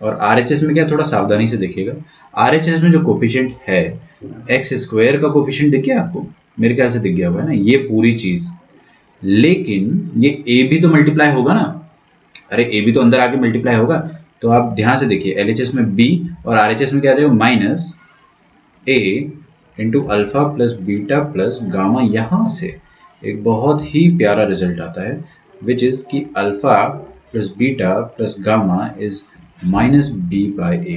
और आरएचएस में क्या, थोड़ा सावधानी से देखिएगा, आरएचएस में जो कोफिशिएंट है एक्स स्क्वायर का कोफिशिएंट दिख गया आपको, मेरे ख्याल से दिख गया हुआ है ना, ये पूरी चीज, लेकिन ये ए भी तो मल्टीप्लाई होगा ना, अरे ए भी तो अंदर आके मल्टीप्लाई होगा, तो आप ध्यान से देखिए, एलएचएस में बी और आरएचएस में क्या आ जाएगा, माइनस ए into alpha plus beta plus gamma, यहां से एक बहुत ही प्यारा रिजल्ट आता है, विच इज कि alpha plus beta plus gamma is minus B by A.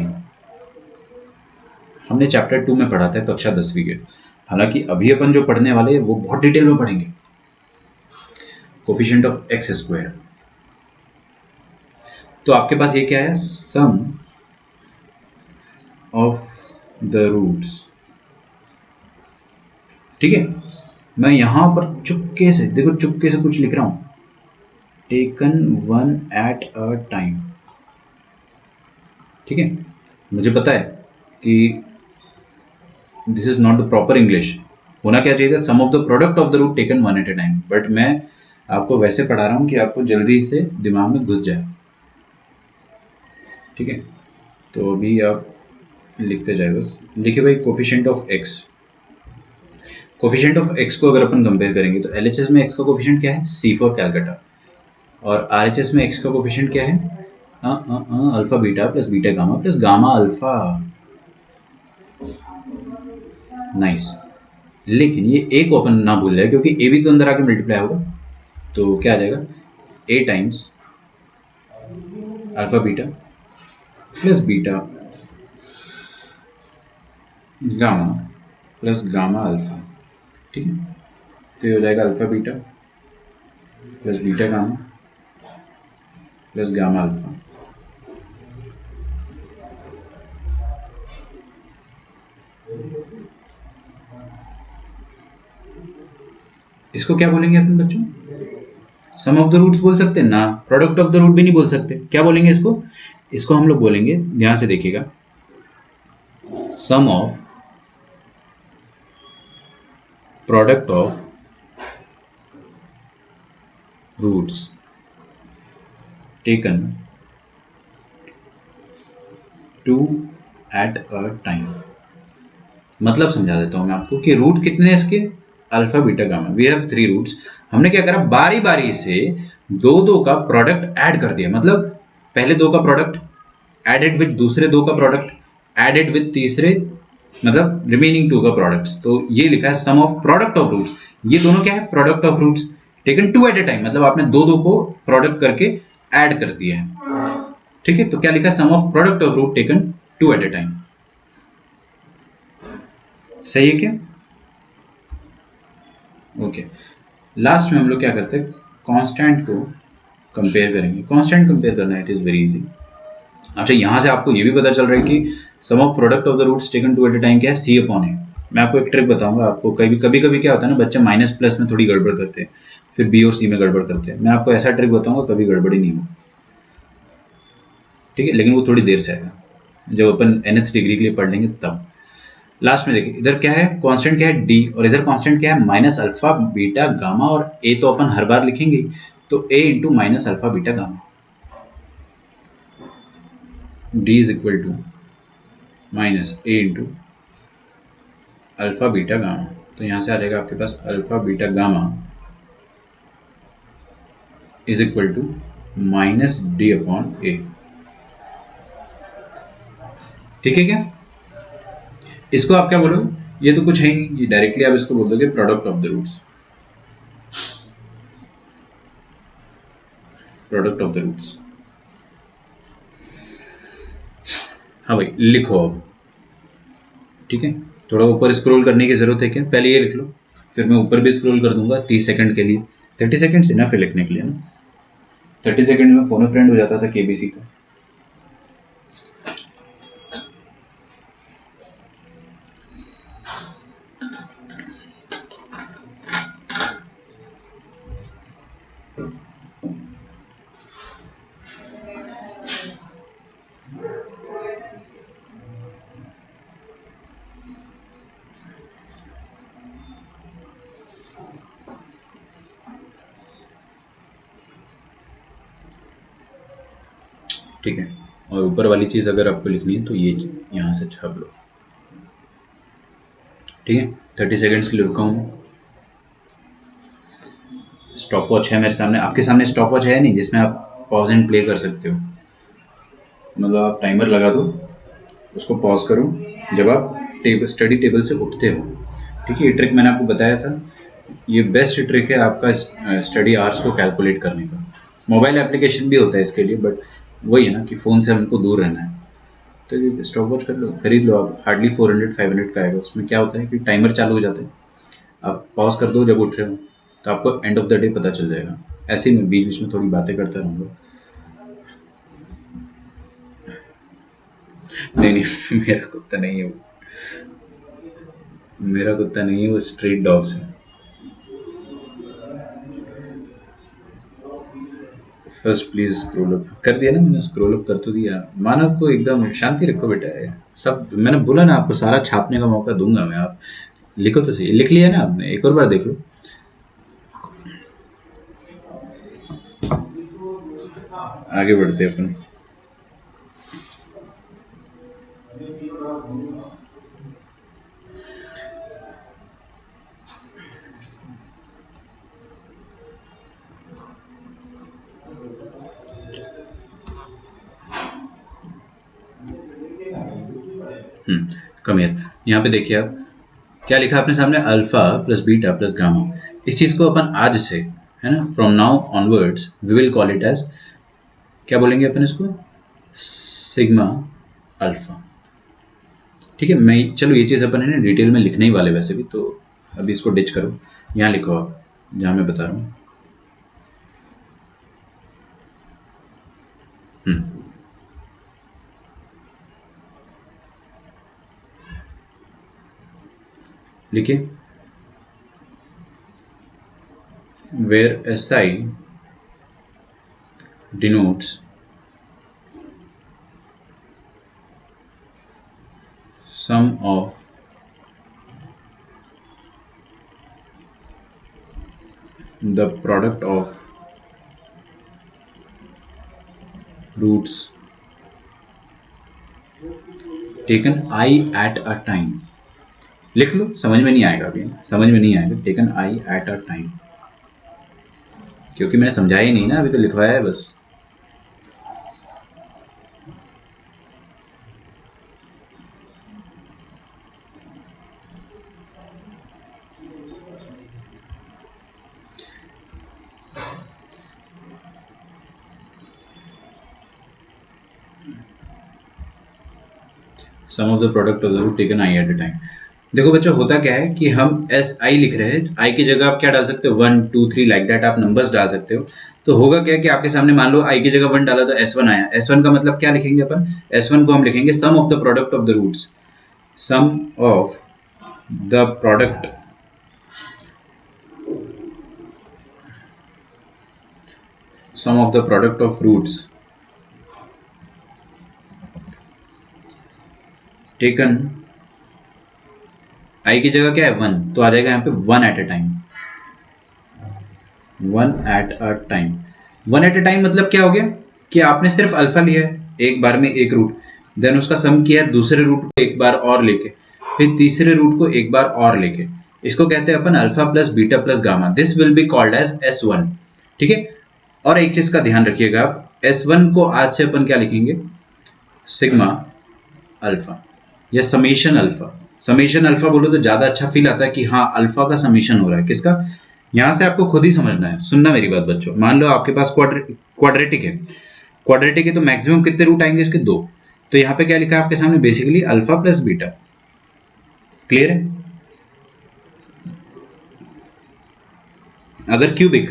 हमने चैप्टर 2 में पढ़ा था कक्षा 10वीं के, हालांकि अभी अपन जो पढ़ने वाले हैं वो बहुत डिटेल में पढ़ेंगे, कोफिशिएंट ऑफ एक्स स्क्वायर। तो आपके पास ये क्या है, सम ऑफ द रूट्स, ठीक है। मैं यहां पर चुपके से देखो, चुपके से कुछ लिख रहा हूं, taken one at a time, ठीक है। मुझे पता है कि this is not the proper English, होना क्या चाहिए था, sum of the product of the root taken one at a time, but मैं आपको वैसे पढ़ा रहा हूं कि आपको जल्दी से दिमाग में घुस जाए, ठीक है। तो अभी आप लिखते जाए, बस लिखिए भाई coefficient of x, coefficient of x को अगर अपन कंपेयर करेंगे तो एलएचएस में एक्स का कोफिशिएंट क्या है, सी फॉर कैलकाटा, और आरएचएस में एक्स का कोफिशिएंट क्या है, alpha beta plus beta gamma plus gamma alpha, nice. लेकिन ये ए को अपन ना भूल जाए क्योंकि ए भी तो अंदर आके मल्टीप्लाई होगा, तो क्या आ जाएगा, a times alpha beta plus beta gamma plus gamma alpha, ठीक है। तो ये हो जाएगा alpha beta plus beta gamma plus gamma alpha, इसको क्या बोलेंगे अपन बच्चों, सम ऑफ द रूट्स बोल सकते हैं ना, प्रोडक्ट ऑफ द रूट भी नहीं बोल सकते, क्या बोलेंगे इसको, इसको हम लोग बोलेंगे, ध्यान से देखिएगा, sum of product of roots taken two at a time. मतलब समझा देता हूं मैं आपको कि रूट कितने हैं इसके, alpha beta gamma, we have 3 roots, हमने क्या करा, बारी बारी से दो दो का प्रोडक्ट ऐड कर दिया, मतलब पहले दो का प्रोडक्ट एडेड विद दूसरे दो का प्रोडक्ट, एडेड विद तीसरे मतलब रिमेनिंग टू का प्रोडक्ट्स। तो ये लिखा है sum of product of roots, ये दोनों क्या है, product of roots taken two at a time, मतलब आपने दो दो को प्रोडक्ट करके ऐड कर दिया है। ठीक है, तो क्या लिखा है, sum of product of root taken two at a time. सही है क्या? ओके, लास्ट में हम लोग क्या करते हैं, कांस्टेंट को कंपेयर करेंगे। कांस्टेंट कंपेयर करना इट इज वेरी इजी। अच्छा, यहां से आपको ये भी पता चल रहा है कि sum of product of the roots taken two at a time क्या है, सी अपॉन ए। मैं आपको एक ट्रिक बताऊंगा, आपको कभी कभी क्या होता है ना, बच्चे माइनस प्लस में थोड़ी गड़बड़ करते हैं, फिर बी और सी में गड़बड़ करते हैं। मैं आपको ऐसा ट्रिक बताऊंगा, कभी गड़बड़ ही नहीं हो, ठीक है, लेकिन वो थोड़ी देर से आएगा, जब अपन nth डिग्री के लिए पढ़ लेंगे तब। लास्ट में देखिए, इधर क्या है, कांस्टेंट क्या है, डी, और इधर कांस्टेंट क्या है, माइनस अल्फा बीटा गामा, और ए तो अपन हर बार लिखेंगे, तो a into minus alpha beta gamma, d is equal to minus A into alpha beta gamma. तो यहां से आ जाएगा आपके पास alpha beta gamma is equal to minus d upon ए। ठीक है क्या? इसको आप क्या बोलोगे, ये तो कुछ है ही नहीं, ये डायरेक्टली आप इसको बोल दोगे product of the roots, product of the roots. हाँ भाई, लिखो अब। ठीक है, थोड़ा ऊपर स्क्रॉल करने की जरूरत है क्या, पहले ये लिख लो, फिर मैं ऊपर भी स्क्रॉल कर दूंगा 30 सेकंड के लिए। 30 सेकंड से ना फिर लिखने के लिए ना, 30 सेकंड में फोन फ्रेंड हो जाता था केबीसी का। ठीक है, और ऊपर वाली चीज अगर आपको लिखनी है तो ये यहाँ से छाप लो। ठीक है, 30 सेकंड्स के लिए रुका हूँ। स्टॉप वॉच है मेरे सामने, आपके सामने स्टॉप वॉच है नहीं जिसमें आप पॉज एंड प्ले कर सकते हो, मतलब आप टाइमर लगा दो, उसको पॉज करो जब आप स्टडी टेबल से उठते हो। ठीक है, ये ट्रिक मैंने आपको बताया था, ये बेस्ट ट्रिक है आपका स्टडी आवर्स को कैलकुलेट करने का। मोबाइल एप्लीकेशन भी होता है इसके लिए, बट वही है ना कि फ़ोन से हमको दूर रहना है। तो ये स्टॉप वॉच कर लो, खरीद लो आप, हार्डली 400-500 का आएगा। उसमें क्या होता है कि टाइमर चालू हो जाता है, आप पॉज कर दो जब उठ रहे हो, तो आपको एंड ऑफ द डे पता चल जाएगा। ऐसे ही मैं बीच बीच में थोड़ी बातें करता रहूँगा। नहीं नहीं मेरा कुत्ता नहीं है वो, मेरा कुत्ता नहीं है वो, स्ट्रीट डॉग्स है। फर्स्ट प्लीज स्क्रॉल अप कर दिया ना मैंने, स्क्रॉल अप कर तो दिया। मानव को एकदम शांति रखो बेटा, सब मैंने बोला ना आपको, सारा छापने का मौका दूंगा मैं। आप लिखो तो सही, लिख लिया ना आपने, एक और बार देख लो। आगे बढ़ते अपन। कम यहाँ पे देखिए आप, क्या लिखा आपने सामने, alpha plus beta plus gamma. इस चीज को अपन आज से, है ना, from now onwards we will call it as, क्या बोलेंगे अपन इसको, सिग्मा अल्फा। ठीक है, मैं चलो ये चीज़ अपन है ना डिटेल में लिखने ही वाले वैसे भी, तो अभी इसको डिच करो, यहाँ लिखो आप जहाँ मैं बता रहा हूँ। लिखिए, where SI denotes sum of the product of roots taken I at a time। लिख लो, समझ में नहीं आएगा अभी, समझ में नहीं आएगा, taken I at a time, क्योंकि मैंने समझाया ही नहीं ना, अभी तो लिखवाया है बस। Sum of the product of the root taken i at a time. देखो बच्चों होता क्या है कि हम एस आई लिख रहे हैं, आई की जगह आप क्या डाल सकते हो 1 2 3 लाइक दैट आप नंबर्स डाल सकते हो। तो होगा क्या कि आपके सामने मान लो आई की जगह 1 डाला तो S1 आया। S1 का मतलब क्या लिखेंगे अपन, S1 को हम लिखेंगे sum of the product of the roots, sum of the product sum of the product of roots taken, i की जगह क्या है 1 तो आ जाएगा यहाँ पे 1 at a time, 1 at a time. 1 at a time मतलब क्या हो गया कि आपने सिर्फ अल्फा लिया है एक बार में एक रूट, देन उसका सम किया है दूसरे रूट को एक बार और लेके, फिर तीसरे रूट को एक बार और लेके, इसको कहते हैं अपन alpha plus beta plus gamma. This will be called as S1। ठीक है, और एक चीज का ध्यान रखिएगा आप, S1 को आज से अपन क्या लिखेंगे, सिग्मा अल्फा या समेशन अल्फा। समेशन अल्फा बोलो तो ज्यादा अच्छा फील आता है कि हाँ अल्फा का समेशन हो रहा है, किसका, यहां से आपको खुद ही समझना है, सुनना मेरी बात बच्चों। मान लो आपके पास क्वाड्रेटिक है, क्वाड्रेटिक है तो मैक्सिमम कितने रूट आएंगे इसके, 2। तो यहाँ पे क्या लिखा है आपके सामने, basically alpha plus beta. Clear है। अगर क्यूबिक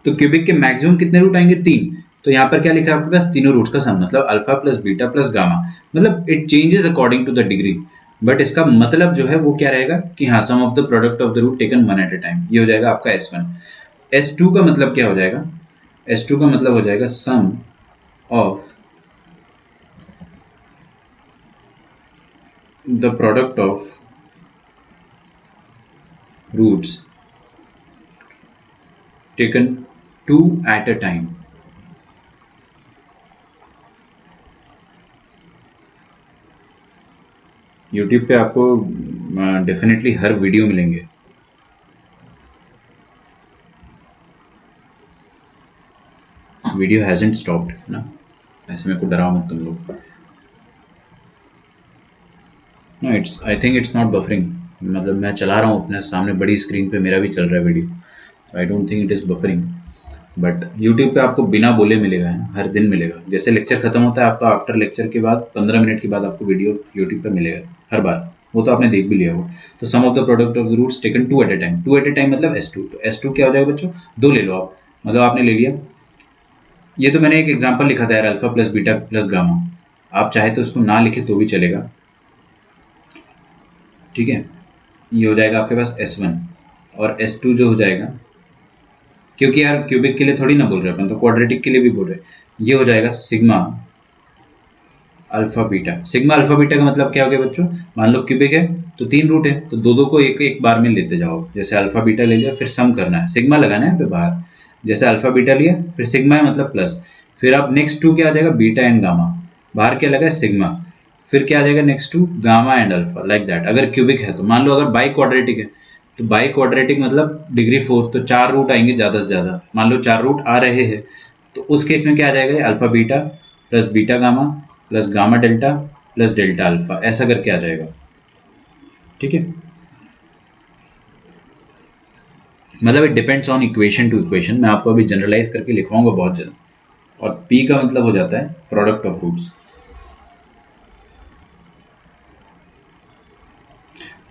तो क्यूबिक के मैक्सिमम कितने रूट आएंगे, 3। तो यहाँ पर क्या लिखा है आपके पास, तीनों रूट्स का सम, मतलब alpha plus beta plus gamma. मतलब it changes according to the degree, but इसका मतलब जो है वो क्या रहेगा कि हाँ sum of the product of the root taken 1 at a time, ये हो जाएगा आपका S1। S2 का मतलब क्या हो जाएगा, S2 का मतलब हो जाएगा sum of the product of roots taken 2 at a time. YouTube पे आपको डेफिनेटली हर वीडियो मिलेंगे। वीडियो हैजंट स्टॉप्ड ना, ऐसे में को डराओ मत तुम लोग। No it's, I think it's not buffering, मतलब मैं चला रहा हूँ अपने सामने बड़ी स्क्रीन पे, मेरा भी चल रहा है वीडियो, तो I don't think it is buffering. But YouTube पे आपको बिना बोले मिलेगा, है ना, हर दिन मिलेगा। जैसे लेक्चर खत्म होता है आपका, आफ्टर लेक्चर के बाद 15 मिनट के बाद आपको वीडियो यूट्यूब पे मिलेगा हर बार, वो तो आपने देख भी लिया वो। तो sum of the product of the roots taken 2 at a time, 2 at a time मतलब S2। तो S2 क्या हो जाएगा बच्चों, 2 ले लो आप, मतलब आपने ले लिया। ये तो मैंने एक एग्जांपल लिखा था यार, alpha plus beta plus gamma, आप चाहे तो उसको ना लिखे तो भी चलेगा। ठीक है, ये हो जाएगा आपके पास S1 और S2 जो हो जाएगा, क्योंकि यार क्यूबिक के लिए थोड़ी ना बोल रहे अपन, तो क्वाड्रेटिक के लिए भी बोल रहे, ये हो जाएगा sigma alpha beta. Sigma alpha beta का मतलब क्या हो गया बच्चों, मान लो क्यूबिक है तो 3 रूट है, तो दो दो को एक एक बार में लेते जाओ। जैसे अल्फा बीटा ले लिया, फिर सम करना है, सिग्मा लगाना है यहाँ पे बाहर। जैसे अल्फा बीटा लिया, फिर सिग्मा है मतलब प्लस, फिर अब नेक्स्ट टू क्या आ जाएगा, बीटा एंड गामा, बाहर क्या लगा है सिग्मा, फिर क्या आ जाएगा next to gamma and alpha, like that. अगर क्यूबिक है तो मान लो, अगर बाई क्वाड्रेटिक है तो बाई क्वाड्रेटिक मतलब डिग्री 4, तो 4 रूट आएंगे ज़्यादा से ज़्यादा, मान लो 4 रूट आ रहे हैं, तो उस केस में क्या आ जाएगा, alpha beta plus beta gamma plus gamma delta plus delta alpha, ऐसा करके आ जाएगा। ठीक है, मतलब it depends on equation two equation, मैं आपको अभी जनरलाइज करके लिखवाऊंगा बहुत जल्द। और P का मतलब हो जाता है product of roots.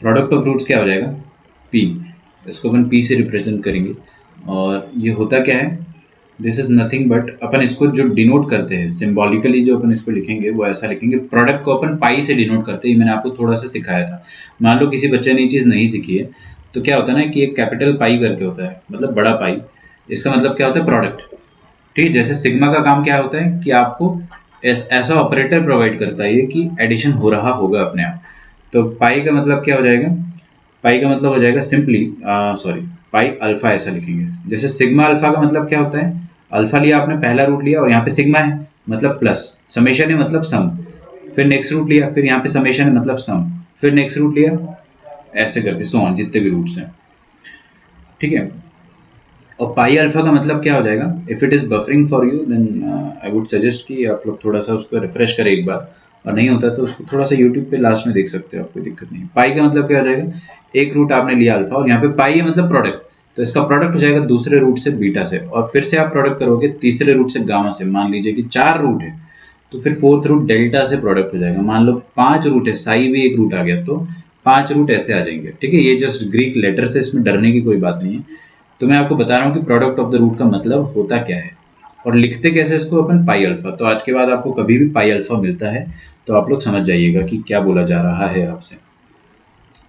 Product of roots क्या हो जाएगा, P, इसको अपन P से रिप्रेजेंट करेंगे। और ये होता क्या है, दिस इज नथिंग बट, अपन इसको जो डिनोट करते हैं सिंबॉलिकली, जो अपन इसको लिखेंगे वो ऐसा लिखेंगे, प्रोडक्ट को अपन पाई से डिनोट करते हैं। मैंने आपको थोड़ा सा सिखाया था। मान लो किसी बच्चे ने ये चीज़ नहीं सीखी है, तो क्या होता है ना कि एक कैपिटल पाई करके होता है, मतलब बड़ा पाई, इसका मतलब क्या होता है, प्रोडक्ट। ठीक है, जैसे सिग्मा का काम क्या होता है कि आपको ऐसा ऑपरेटर प्रोवाइड करता है ये कि एडिशन हो रहा होगा अपने आप। तो पाई का मतलब क्या हो जाएगा, पाई का मतलब हो जाएगा सिंपली, सॉरी, पाई अल्फा ऐसा लिखेंगे। जैसे सिग्मा अल्फा का मतलब क्या होता है, अल्फा लिया आपने, पहला रूट लिया और यहाँ पे सिग्मा है मतलब प्लस, समेशन है मतलब सम, फिर नेक्स्ट रूट लिया, फिर यहाँ पे समेशन है मतलब सम, फिर नेक्स्ट रूट लिया, ऐसे करके सो ऑन जितने भी रूट्स हैं। ठीक है, और पाई अल्फा का मतलब क्या हो जाएगा, if it is buffering for you then I would suggest कि आप लोग थोड़ा सा उसको रिफ्रेश करें एक बार, और नहीं होता तो उसको थोड़ा सा यूट्यूब पे लास्ट में देख सकते हो, कोई दिक्कत नहीं। पाई का मतलब क्या हो जाएगा, एक रूट आपने लिया अल्फा और यहाँ पे पाई है मतलब प्रोडक्ट, तो इसका प्रोडक्ट हो जाएगा दूसरे रूट से बीटा से, और फिर से आप प्रोडक्ट करोगे तीसरे रूट से गामा से। मान लीजिए कि 4 रूट है, तो फिर फोर्थ रूट डेल्टा से प्रोडक्ट हो जाएगा। मान लो 5 रूट है, साई भी एक रूट आ गया तो 5 रूट ऐसे आ जाएंगे। ठीक है, ये जस्ट ग्रीक लेटर से, इसमें डरने की कोई बात नहीं है। तो मैं आपको बता रहा हूँ कि प्रोडक्ट ऑफ द रूट का मतलब होता क्या है और लिखते कैसे इसको अपन, पाई अल्फा। तो आज के बाद आपको कभी भी पाई अल्फा मिलता है तो आप लोग समझ जाइएगा कि क्या बोला जा रहा है आपसे।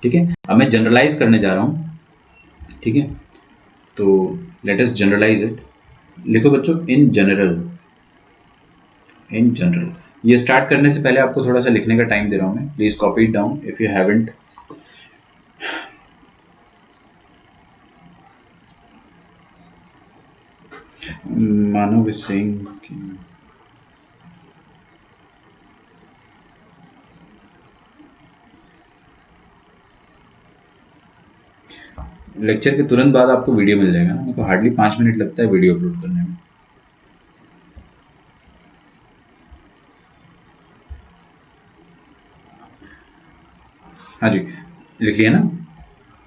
ठीक है, अब मैं जनरलाइज करने जा रहा हूँ। ठीक है, तो लेट अस जनरलाइज इट। लिखो बच्चों, इन जनरल। इन जनरल, ये स्टार्ट करने से पहले आपको थोड़ा सा लिखने का टाइम दे रहा हूं मैं। Please copy it down if you haven't. Manav is saying lecture के तुरंत बाद आपको वीडियो मिल जाएगा ना। मेरे को हार्डली 5 मिनट लगता है वीडियो अपलोड करने में। हाँ जी, लिख लिया ना।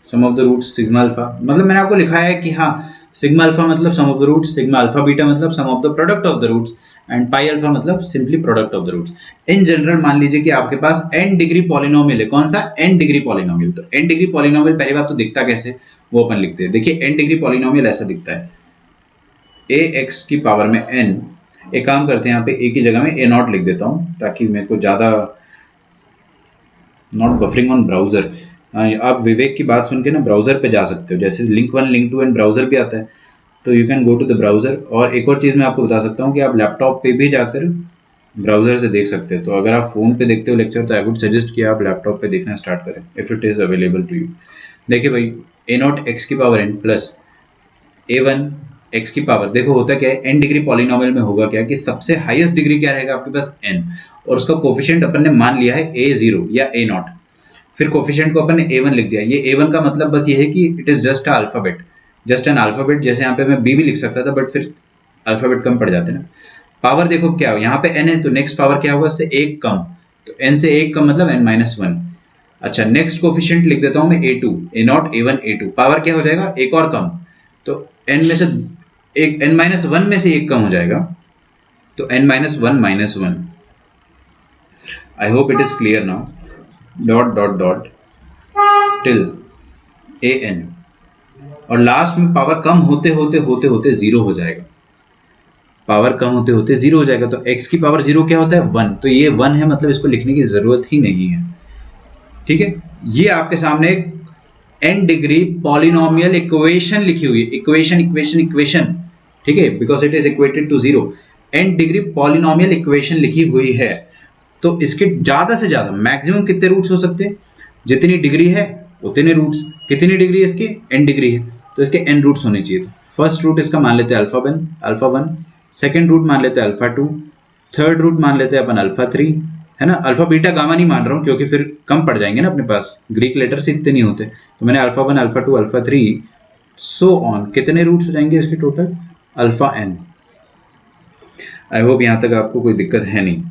Sum of the roots sigma alpha, मतलब मैंने आपको लिखा है कि हाँ, सिग्मा अल्फा मतलब sum of the roots, sigma alpha beta मतलब sum of the product of the roots, and pi alpha मतलब simply product of the roots. In general मान लीजिए कि आपके पास n डिग्री पॉलिनोमियल है। कौन सा? n degree polynomial. तो n डिग्री पॉलिनोमियल पहली बात तो दिखता कैसे, वो अपन लिखते हैं। देखिए n डिग्री पॉलिनोमियल ऐसा दिखता है, ax की पावर में n। एक काम करते हैं, यहाँ पे a की जगह में a0 लिख देता हूँ ताकि मेरे को ज्यादा, नॉट बफरिंग ऑन ब्राउजर। आप विवेक की बात सुन के ना ब्राउजर पे जा सकते हो, जैसे लिंक 1 लिंक 2 एंड ब्राउजर भी आता है, तो you can go to the browser. और एक और चीज़ मैं आपको बता सकता हूँ कि आप लैपटॉप पे भी जाकर ब्राउजर से देख सकते हो। तो अगर आप फोन पे देखते हो लेक्चर तो आई वुड सजेस्ट कि आप लैपटॉप पे देखना स्टार्ट करें if it is available to you. देखिए भाई, ए नॉट एक्स की power n plus a one x की पावर, देखो होता क्या है, एन डिग्री पॉलिनोमियल में होगा क्या कि सबसे हाईएस्ट डिग्री क्या रहेगा आपके पास, एन, और उसका कोफिशिएंट अपन ने मान लिया है ए जीरो या ए नॉट। फिर कोफिशिएंट को अपन ने ए वन लिख दिया। ये ए वन का मतलब बस ये है कि it is just alphabet, just an alphabet. जैसे यहाँ पे मैं बी भी लिख सकता था बट फिर अल्फाबेट कम पड़ जाते ना। पावर देखो क्या हो, यहाँ पे n है तो नेक्स्ट पावर क्या होगा, इससे एक कम, तो n से एक कम मतलब n माइनस वन। अच्छा, नेक्स्ट कोफिशिएंट लिख देता हूं मैं a2, a0 a1 a2। Power क्या हो जाएगा, एक और कम, तो n में से एक, n माइनस वन में से एक कम हो जाएगा, तो n minus one minus one. I hope it is clear now. Dot dot dot till an, और लास्ट में पावर कम होते होते होते होते जीरो हो जाएगा। पावर कम होते होते जीरो हो जाएगा, तो x की पावर जीरो क्या होता है, वन। तो ये वन है, मतलब इसको लिखने की जरूरत ही नहीं है। ठीक है, ये आपके सामने एक n डिग्री पॉलिनोमियल इक्वेशन लिखी हुई है। इक्वेशन इक्वेशन इक्वेशन, ठीक है, because it is equated to zero. n degree polynomial equation लिखी हुई है, तो इसके ज्यादा से ज्यादा मैक्सिमम कितने रूट्स हो सकते हैं, जितनी डिग्री है उतने रूट्स। कितनी डिग्री है इसकी, n डिग्री है, तो इसके n रूट्स होने चाहिए। तो फर्स्ट रूट इसका मान लेते हैं अल्फा वन, सेकेंड रूट मान लेते हैं अल्फा टू, थर्ड रूट मान लेते हैं अपन अल्फा थ्री, है ना। अल्फा बीटा गामा नहीं मान रहा हूँ क्योंकि फिर कम पड़ जाएंगे ना अपने पास, ग्रीक लेटर्स इतने नहीं होते। तो मैंने alpha one alpha two alpha three so on, कितने रूट्स हो जाएंगे इसके total, alpha n. I hope यहां तक आपको कोई दिक्कत है नहीं,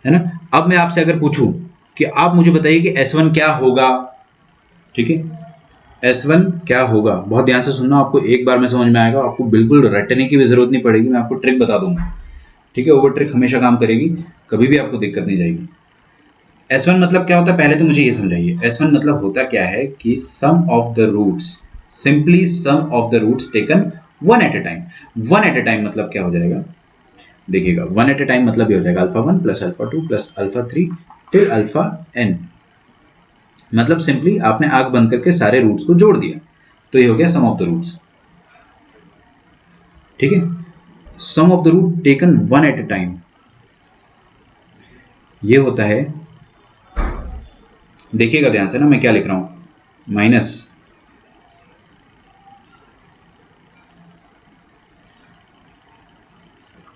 है ना। अब मैं आपसे अगर पूछूं कि आप मुझे बताइए कि S1 क्या होगा, ठीक है, S1 क्या होगा, बहुत ध्यान से सुनना, आपको एक बार में समझ में आएगा, आपको बिल्कुल रटने की भी जरूरत नहीं पड़ेगी, मैं आपको ट्रिक बता दूंगा। ठीक है, ओवर ट्रिक हमेशा काम करेगी, कभी भी आपको दिक्कत नहीं जाएगी। S1 मतलब क्या होता है, पहले तो मुझे ये समझाइए। S1 मतलब होता क्या है कि sum of the roots, simply sum of the roots taken one at a time. One at a time मतलब क्या हो जाएगा, देखिएगा, वन एट ए टाइम मतलब ये हो जाएगा alpha one plus alpha two plus alpha three till alpha n. मतलब सिंपली आपने आंख बंद करके सारे रूट्स को जोड़ दिया, तो ये हो गया सम ऑफ द रूट्स। ठीक है, sum of the root taken one at a time, ये होता है, देखिएगा ध्यान से ना मैं क्या लिख रहा हूं, minus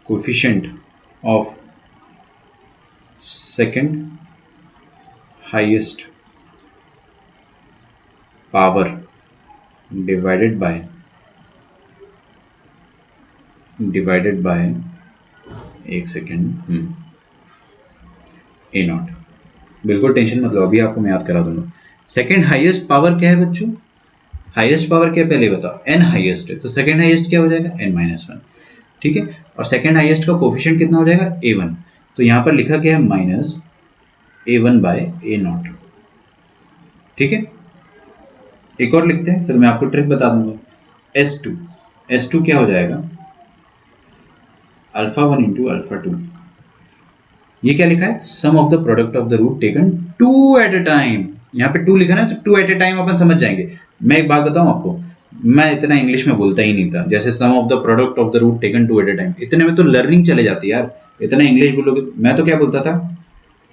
coefficient of second highest power divided by एक सेकेंड, ए नॉट। बिल्कुल टेंशन मत लो, अभी आपको मैं याद करा दूंगा। सेकंड हाईएस्ट पावर क्या है बच्चों, हाईएस्ट पावर क्या पहले बताओ, एन हाईएस्ट है, तो सेकंड हाईएस्ट क्या हो जाएगा, एन माइनस वन। ठीक है, और सेकंड हाईएस्ट का कोफिशिएंट कितना हो जाएगा, ए वन। तो यहाँ पर लिखा क्या है माइनस a1/a0। ठीक है, एक और लिखते हैं फिर मैं आपको ट्रिक बता दूंगा। S2 क्या हो जाएगा α1 इंटू α2। ये क्या लिखा है sum of the product of the root taken two at a time. यहाँ पे टू लिखा ना तो टू एट अ टाइम अपन समझ जाएंगे। मैं एक बात बताऊं आपको, मैं इतना इंग्लिश में बोलता ही नहीं था, जैसे sum of the product of the root taken two at a time, इतने में तो लर्निंग चले जाती है यार। इतना इंग्लिश बोलोगे, मैं तो क्या बोलता था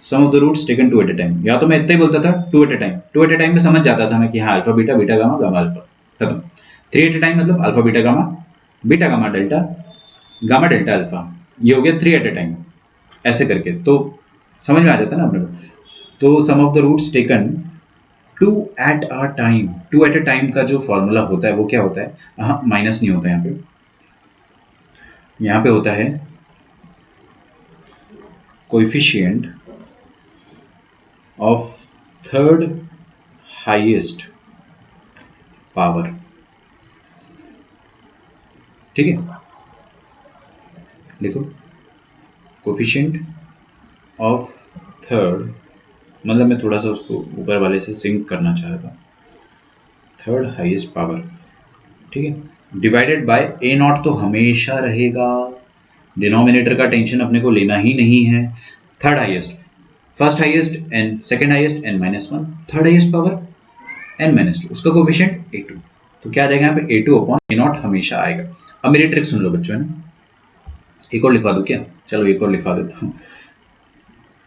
sum of the roots taken two at a time, या तो मैं इतना ही बोलता था two at a time. Two at a time में समझ जाता था मैं कि हाँ alpha beta, beta gamma, gamma alpha, खत्म। थ्री एट अ टाइम मतलब alpha beta gamma, beta gamma delta, gamma delta alpha, ये हो गया थ्री एट अ टाइम। ऐसे करके तो समझ में आ जाता है ना अपने को। तो sum of the roots taken two at a time, two at a time का जो फॉर्मूला होता है वो क्या होता है, हाँ माइनस नहीं होता यहाँ पे होता है coefficient of third highest power. ठीक है, लिखो कोएफिशिएंट ऑफ थर्ड, मतलब मैं थोड़ा सा उसको ऊपर वाले से सिंक करना चाह रहा था, थर्ड हाईएस्ट पावर। ठीक है, डिवाइडेड बाय ए नॉट तो हमेशा रहेगा, डिनोमिनेटर का टेंशन अपने को लेना ही नहीं है। Third highest, first highest n, second highest n minus one, third highest power n minus two, उसका कोएफिशिएंट ए टू। तो क्या आ जाएगा यहाँ पे a two upon a naught हमेशा आएगा। अब मेरी ट्रिक सुन लो बच्चों, है ना, एक और लिखवा दूं क्या, चलो एक और लिखवा देता हूँ,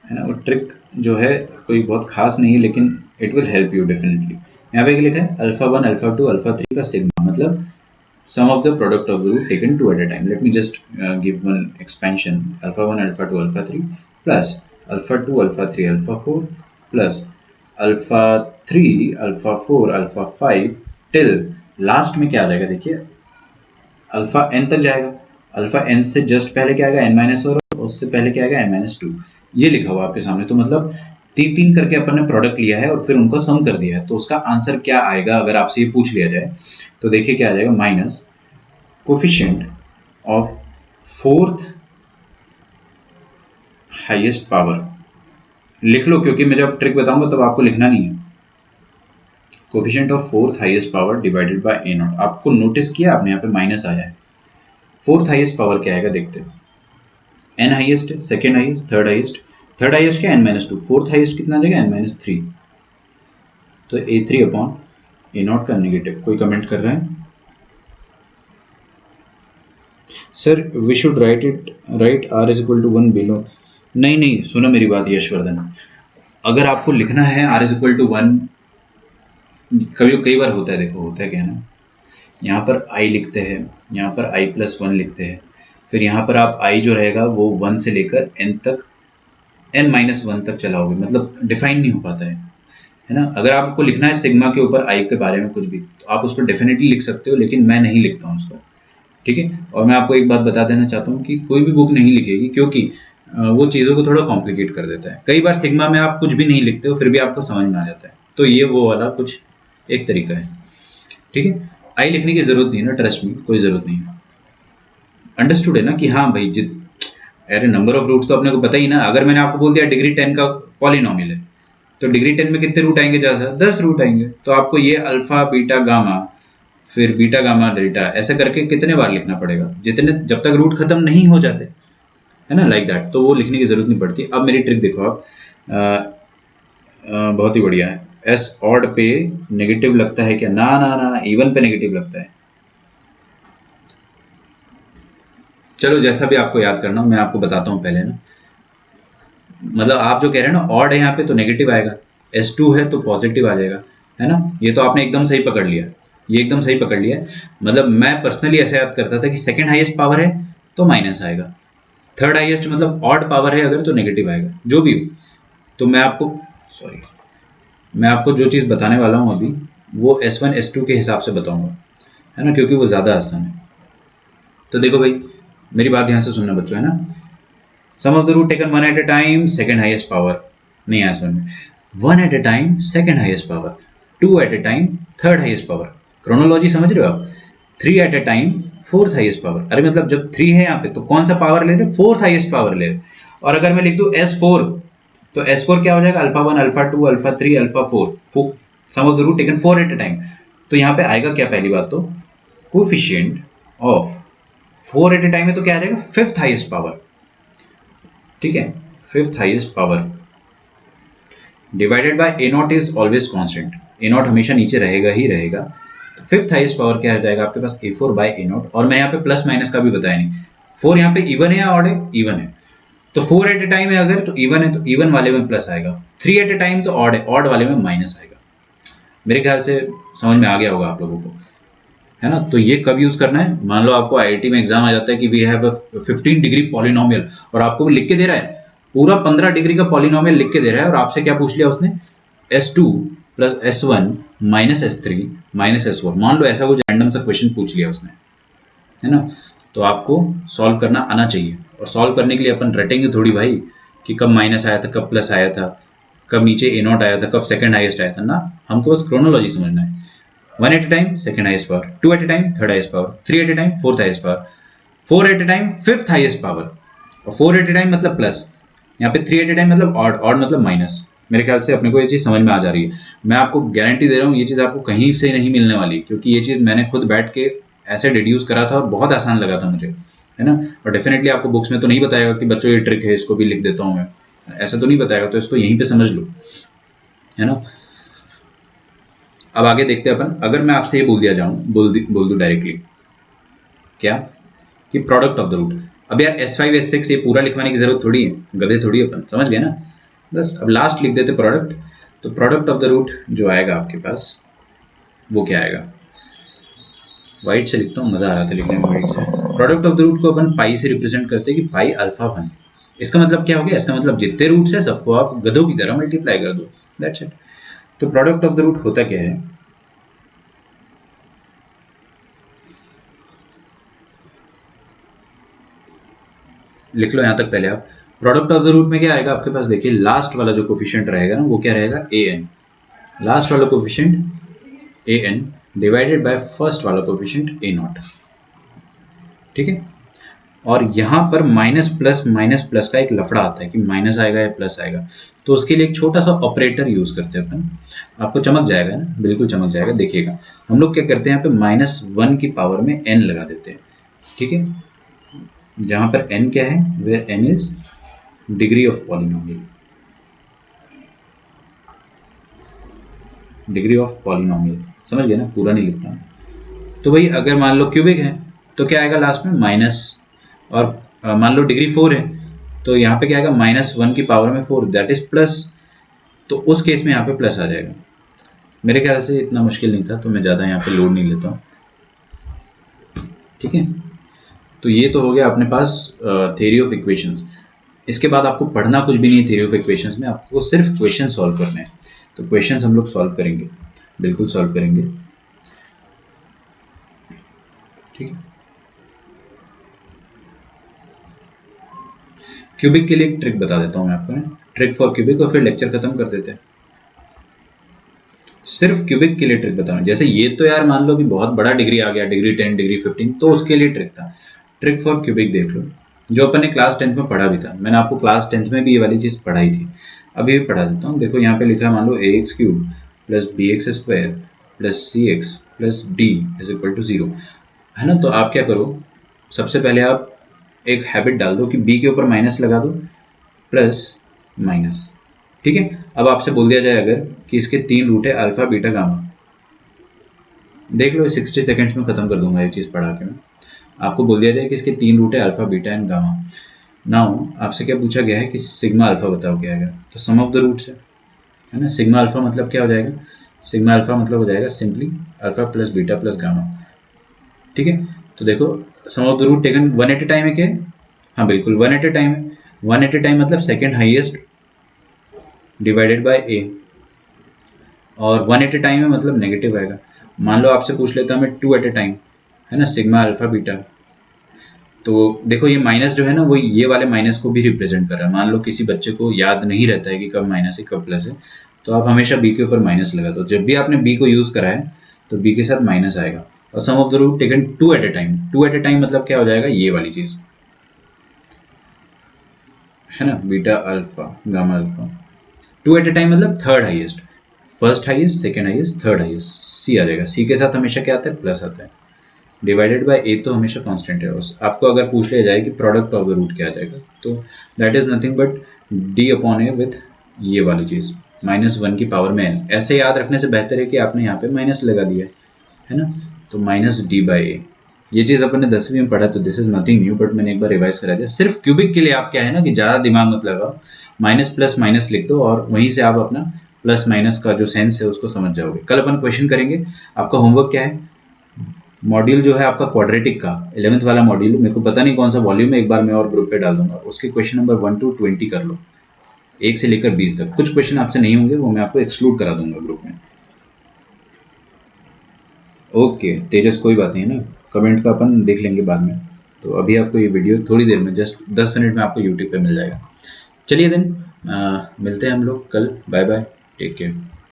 है ना। वो ट्रिक जो है कोई बहुत खास नहीं है लेकिन it will help you definitely. यहाँ पे क्या लिखा है alpha one alpha two alpha three का सिग्मा, मतलब sum of the product of the root taken two at a time. Let me just give one expansion, alpha 1 alpha 2 alpha 3 plus alpha 2 alpha 3 alpha 4 plus alpha 3 alpha 4 alpha 5 till last में क्या आ जाएगा देखिए alpha n तक जाएगा। Alpha n से just पहले क्या आएगा n माइनस वन, और उससे पहले क्या आएगा n माइनस टू। ये लिखा हुआ आपके सामने, तो मतलब तीन तीन करके अपन ने प्रोडक्ट लिया है और फिर उनको सम कर दिया है। तो उसका आंसर क्या आएगा अगर आपसे ये पूछ लिया जाए तो देखिए क्या आ जाएगा minus coefficient of fourth highest power. लिख लो क्योंकि मैं जब ट्रिक बताऊंगा तब आपको लिखना नहीं है। Coefficient of fourth highest power divided by A not. आपको नोटिस किया आपने यहाँ पे माइनस आया है। फोर्थ हाईएस्ट पावर क्या आएगा देखते हैं, n highest, second highest, third highest. Third highest क्या n minus two, fourth highest कितना आ जाएगा एन माइनस थ्री। तो a three upon a nought का नेगेटिव। कोई कमेंट कर रहे हैं sir we should write r is equal to one below. नहीं नहीं, सुनो मेरी बात यशवर्धन, अगर आपको लिखना है r is equal to one, कई बार होता है, देखो होता है क्या ना, यहाँ पर आई लिखते हैं, यहाँ पर आई प्लस वन लिखते हैं, फिर यहाँ पर आप आई जो रहेगा वो वन से लेकर एन तक, एन माइनस वन तक चलाओगे, मतलब डिफाइन नहीं हो पाता है ना। अगर आपको लिखना है सिग्मा के ऊपर आई के बारे में कुछ भी तो आप उसको डेफिनेटली लिख सकते हो, लेकिन मैं नहीं लिखता हूँ उसको। ठीक है, और मैं आपको एक बात बता देना चाहता हूँ कि कोई भी बुक नहीं लिखेगी, क्योंकि वो चीज़ों को थोड़ा कॉम्प्लिकेट कर देता है। कई बार सिग्मा में आप कुछ भी नहीं लिखते हो फिर भी आपको समझ में आ जाता है, तो ये वो वाला कुछ एक तरीका है। ठीक है, आई लिखने की जरूरत नहीं है ना, ट्रस्ट में कोई जरूरत नहीं है। अंडरस्टूड है ना कि हाँ भाई अरे नंबर ऑफ रूट्स तो अपने को पता ही ना। अगर मैंने आपको बोल दिया डिग्री 10 का पॉलिनोमियल है तो डिग्री 10 में कितने रूट आएंगे, ज़्यादा 10 रूट आएंगे। तो आपको ये अल्फा बीटा गामा फिर बीटा गामा डेल्टा ऐसे करके कितने बार लिखना पड़ेगा, जितने जब तक रूट खत्म नहीं हो जाते, है ना, लाइक दैट। तो वो लिखने की जरूरत नहीं पड़ती। अब मेरी ट्रिक देखो आप, बहुत ही बढ़िया है। एस ऑड पे नेगेटिव लगता है क्या, ना ना ना, इवन पे नेगेटिव लगता है। चलो जैसा भी आपको याद करना, मैं आपको बताता हूँ पहले ना, मतलब आप जो कह रहे हैं ना ऑड है यहाँ पे तो नेगेटिव आएगा, S2 है तो पॉजिटिव आ जाएगा, है ना। ये तो आपने एकदम सही पकड़ लिया, ये एकदम सही पकड़ लिया। मतलब मैं पर्सनली ऐसे याद करता था कि सेकंड हाईएस्ट पावर है तो माइनस आएगा, थर्ड हाईएस्ट मतलब ऑड पावर है अगर तो नेगेटिव आएगा, जो भी हो। तो मैं आपको मैं आपको जो चीज़ बताने वाला हूँ अभी वो S1 S2 के हिसाब से बताऊंगा, है ना, क्योंकि वो ज़्यादा आसान है। तो देखो भाई मेरी बात ध्यान से सुनना बच्चों, है ना। Sum of the root taken one at a time second highest power, नहीं आया समझ में, one at a time second highest power, two at a time third highest power, chronology समझ रहे हो आप, three at a time fourth highest power. अरे मतलब जब थ्री है यहाँ पे तो कौन सा पावर ले रहे, फोर्थ हाईएस्ट पावर ले रहे। और अगर मैं लिख दूं S4, तो S4 क्या हो जाएगा, alpha 1, alpha 2, alpha 3, alpha 4, sum of the root taken 4 at a time. तो यहाँ पे आएगा क्या, पहली बात तो coefficient of 4 at a time है तो क्या आ जाएगा, फिफ्थ हाईएस्ट पावर, ठीक है, fifth highest power divided by A not is always constant, A naught हमेशा नीचे रहेगा ही रहेगा। तो फिफ्थ हाईएस्ट पावर क्या आ जाएगा आपके पास, A4 बाय ए नॉट। और मैं यहाँ पे प्लस माइनस का भी बताया नहीं, 4 यहाँ पे इवन है या ऑड है, इवन है, तो 4 एट अ टाइम है अगर तो इवन है, तो इवन वाले में प्लस आएगा, 3 एट अ टाइम तो ऑड है, ऑड वाले में माइनस आएगा। मेरे ख्याल से समझ में आ गया होगा आप लोगों को, है ना। तो ये कब यूज करना है, मान लो आपको आईआईटी में एग्जाम आ जाता है कि वी हैव 15 डिग्री पॉलिनोमियल, और आपको लिख के दे रहा है पूरा 15 डिग्री का पॉलिनोमियल लिख के दे रहा है, और आपसे क्या पूछ लिया उसने, S2 plus S1 minus S3 minus S4, मान लो ऐसा कुछ रैंडम सा क्वेश्चन पूछ लिया उसने, है ना। तो आपको सॉल्व करना आना चाहिए, और सॉल्व करने के लिए अपन रटेंगे थोड़ी भाई कि कब माइनस आया था, कब प्लस आया था, कब नीचे ए नॉट आया था, कब सेकंड हाईएस्ट आया था ना। हमको बस क्रोनोलॉजी समझना है। 1 at a time second highest power, 2 at a time third highest power, 3 eight a time fourth highest power, 4 at a time fifth highest power, और 4 एट अ टाइम मतलब प्लस, यहाँ पे 3 एट अ टाइम मतलब odd, odd मतलब minus. मेरे ख्याल से अपने को ये चीज़ समझ में आ जा रही है। मैं आपको गारंटी दे रहा हूँ ये चीज़ आपको कहीं से नहीं मिलने वाली, क्योंकि ये चीज़ मैंने खुद बैठ के ऐसे डिड्यूस करा था और बहुत आसान लगा था मुझे, है ना। और डेफिनेटली आपको बुक्स में तो नहीं बताएगा कि बच्चों ये ट्रिक है इसको भी लिख देता हूँ मैं, ऐसा तो नहीं बताएगा, तो इसको यहीं पे समझ लो, है ना। अब आगे देखते हैं अपन, अगर मैं आपसे ये बोल दिया जाऊँ, बोल दूँ डायरेक्टली क्या, कि प्रोडक्ट ऑफ द रूट। अब यार S5 S6 ये पूरा लिखवाने की जरूरत थोड़ी है, गधे थोड़ी अपन, समझ गए ना। बस अब लास्ट लिख देते प्रोडक्ट। तो प्रोडक्ट ऑफ द रूट जो आएगा आपके पास वो क्या आएगा, वाइट से लिखता हूँ, मजा आ रहा था लिखने में वाइट से। प्रोडक्ट ऑफ द रूट को अपन पाई से रिप्रेजेंट करते हैं कि पाई अल्फा 1। इसका मतलब क्या हो गया, इसका मतलब जितने रूट्स है सबको आप गधों की तरह मल्टीप्लाई कर दो, दैट्स इट। तो प्रोडक्ट ऑफ द रूट होता क्या है, लिख लो यहां तक पहले आप। प्रोडक्ट ऑफ द रूट में क्या आएगा आपके पास, देखिए लास्ट वाला जो कोफिशिएंट रहेगा ना वो क्या रहेगा, an, लास्ट वाला coefficient an divided by first वाला कोफिशिएंट a नॉट, ठीक है। और यहाँ पर माइनस प्लस का एक लफड़ा आता है कि माइनस आएगा या प्लस आएगा, तो उसके लिए एक छोटा सा ऑपरेटर यूज करते हैं अपन। आपको चमक जाएगा ना, बिल्कुल चमक जाएगा, देखिएगा। हम लोग क्या करते हैं, यहाँ पे -1 की पावर में n लगा देते हैं, ठीक है। जहां पर n क्या है, where n is degree of polynomial, degree of polynomial, समझ गए ना, पूरा नहीं लिखता। तो भाई अगर मान लो क्यूबिक है तो क्या आएगा लास्ट में माइनस, और मान लो डिग्री 4 है तो यहाँ पे क्या आएगा, -1 की पावर में 4, दैट इज प्लस। तो उस केस में यहाँ पे प्लस आ जाएगा। मेरे ख्याल से इतना मुश्किल नहीं था, तो मैं ज़्यादा यहाँ पे लोड नहीं लेता हूँ, ठीक है। तो ये तो हो गया अपने पास थ्योरी ऑफ इक्वेशंस। इसके बाद आपको पढ़ना कुछ भी नहीं है थ्योरी ऑफ इक्वेशंस में, आपको सिर्फ क्वेश्चन सॉल्व करने हैं। तो क्वेश्चंस हम लोग सॉल्व करेंगे, बिल्कुल सॉल्व करेंगे, ठीक है। क्यूबिक के लिए एक ट्रिक बता देता हूँ मैं आपको ना, ट्रिक फॉर क्यूबिक, और फिर लेक्चर खत्म कर देते हैं। सिर्फ क्यूबिक के लिए ट्रिक बता रहा हूँ। जैसे ये तो यार मान लो कि बहुत बड़ा डिग्री आ गया, डिग्री 10 डिग्री 15, तो उसके लिए ट्रिक था। ट्रिक फॉर क्यूबिक देख लो, जो अपन ने क्लास 10th में पढ़ा भी था, मैंने आपको क्लास 10th में भी ये वाली चीज़ पढ़ाई थी, अभी भी पढ़ा देता हूँ। देखो यहाँ पे लिखा है, मान लो ax³ plus bx² plus cx plus d is equal to 0, है ना। तो आप क्या करो, सबसे पहले आप एक हैबिट डाल दो कि b के ऊपर माइनस लगा दो, प्लस माइनस, ठीक है। अब आपसे बोल दिया जाए अगर कि इसके 3 रूट है, अल्फा बीटा गामा, देख लो 60 सेकंड्स में खत्म कर दूंगा ये चीज़ पढ़ा के मैं। आपको बोल दिया जाए कि इसके 3 रूट है, alpha beta and gamma. Now आपसे क्या पूछा गया है कि सिग्मा अल्फा बताओ क्या आएगा, तो सम ऑफ द रूट्स है ना। सिग्मा अल्फा मतलब क्या हो जाएगा, सिग्मा अल्फा मतलब हो जाएगा simply alpha plus beta plus gamma, ठीक है। तो देखो sum of the root taken 1 at a time है क्या, हाँ बिल्कुल 1 एट ए टाइम है। 1 एट ए टाइम मतलब सेकेंड हाइएस्ट डिवाइडेड बाय ए, और 1 एट ए टाइम है मतलब नेगेटिव आएगा। मान लो आपसे पूछ लेता हूँ मैं 2 एट ए टाइम, है ना, सिग्मा अल्फा बीटा। तो देखो ये माइनस जो है ना वो ये वाले माइनस को भी रिप्रेजेंट कर रहा है। मान लो किसी बच्चे को याद नहीं रहता है कि कब माइनस है कब प्लस है, तो आप हमेशा बी के ऊपर माइनस लगा दो। जब भी आपने बी को यूज करा है तो बी के साथ माइनस आएगा। और sum of the root taken 2 at a time, 2 at a time मतलब क्या हो जाएगा, ये वाली चीज, है ना, beta alpha gamma alpha. 2 at a time मतलब third highest, first highest, second highest, third highest, C आ जाएगा। सी के साथ हमेशा क्या आता है, प्लस आता है, डिवाइडेड बाय ए तो हमेशा कांस्टेंट है। आपको अगर पूछ लिया जाए कि प्रोडक्ट ऑफ द रूट क्या आ जाएगा, तो that is nothing but D upon A with ये वाली चीज़ -1 की पावर में n। ऐसे याद रखने से बेहतर है कि आपने यहाँ पे माइनस लगा दिया है ना, तो माइनस डी बाई ए। ये चीज़ अपन ने 10वीं में पढ़ा, तो this is nothing new, but मैंने एक बार रिवाइज करा दिया। सिर्फ क्यूबिक के लिए आप क्या है ना कि ज़्यादा दिमाग मत लगाओ, माइनस प्लस माइनस लिख दो और वहीं से आप अपना प्लस माइनस का जो सेंस है उसको समझ जाओगे। कल अपन क्वेश्चन करेंगे। आपका होमवर्क क्या है, मॉड्यूल जो है आपका क्वाड्रेटिक का 11th वाला मॉड्यूल, मेरे को पता नहीं कौन सा वॉल्यूम है, एक बार मैं और ग्रुप पे डाल दूंगा, उसके क्वेश्चन नंबर 1 to 20 कर लो, 1 से लेकर 20 तक। कुछ क्वेश्चन आपसे नहीं होंगे, वो मैं आपको एक्सक्लूड करा दूंगा ग्रुप में। ओके तेजस, कोई बात नहीं है ना, कमेंट का अपन देख लेंगे बाद में। तो अभी आपको ये वीडियो थोड़ी देर में, जस्ट 10 मिनट में आपको यूट्यूब पे मिल जाएगा। चलिए देन मिलते हैं हम लोग कल। Bye bye, take care.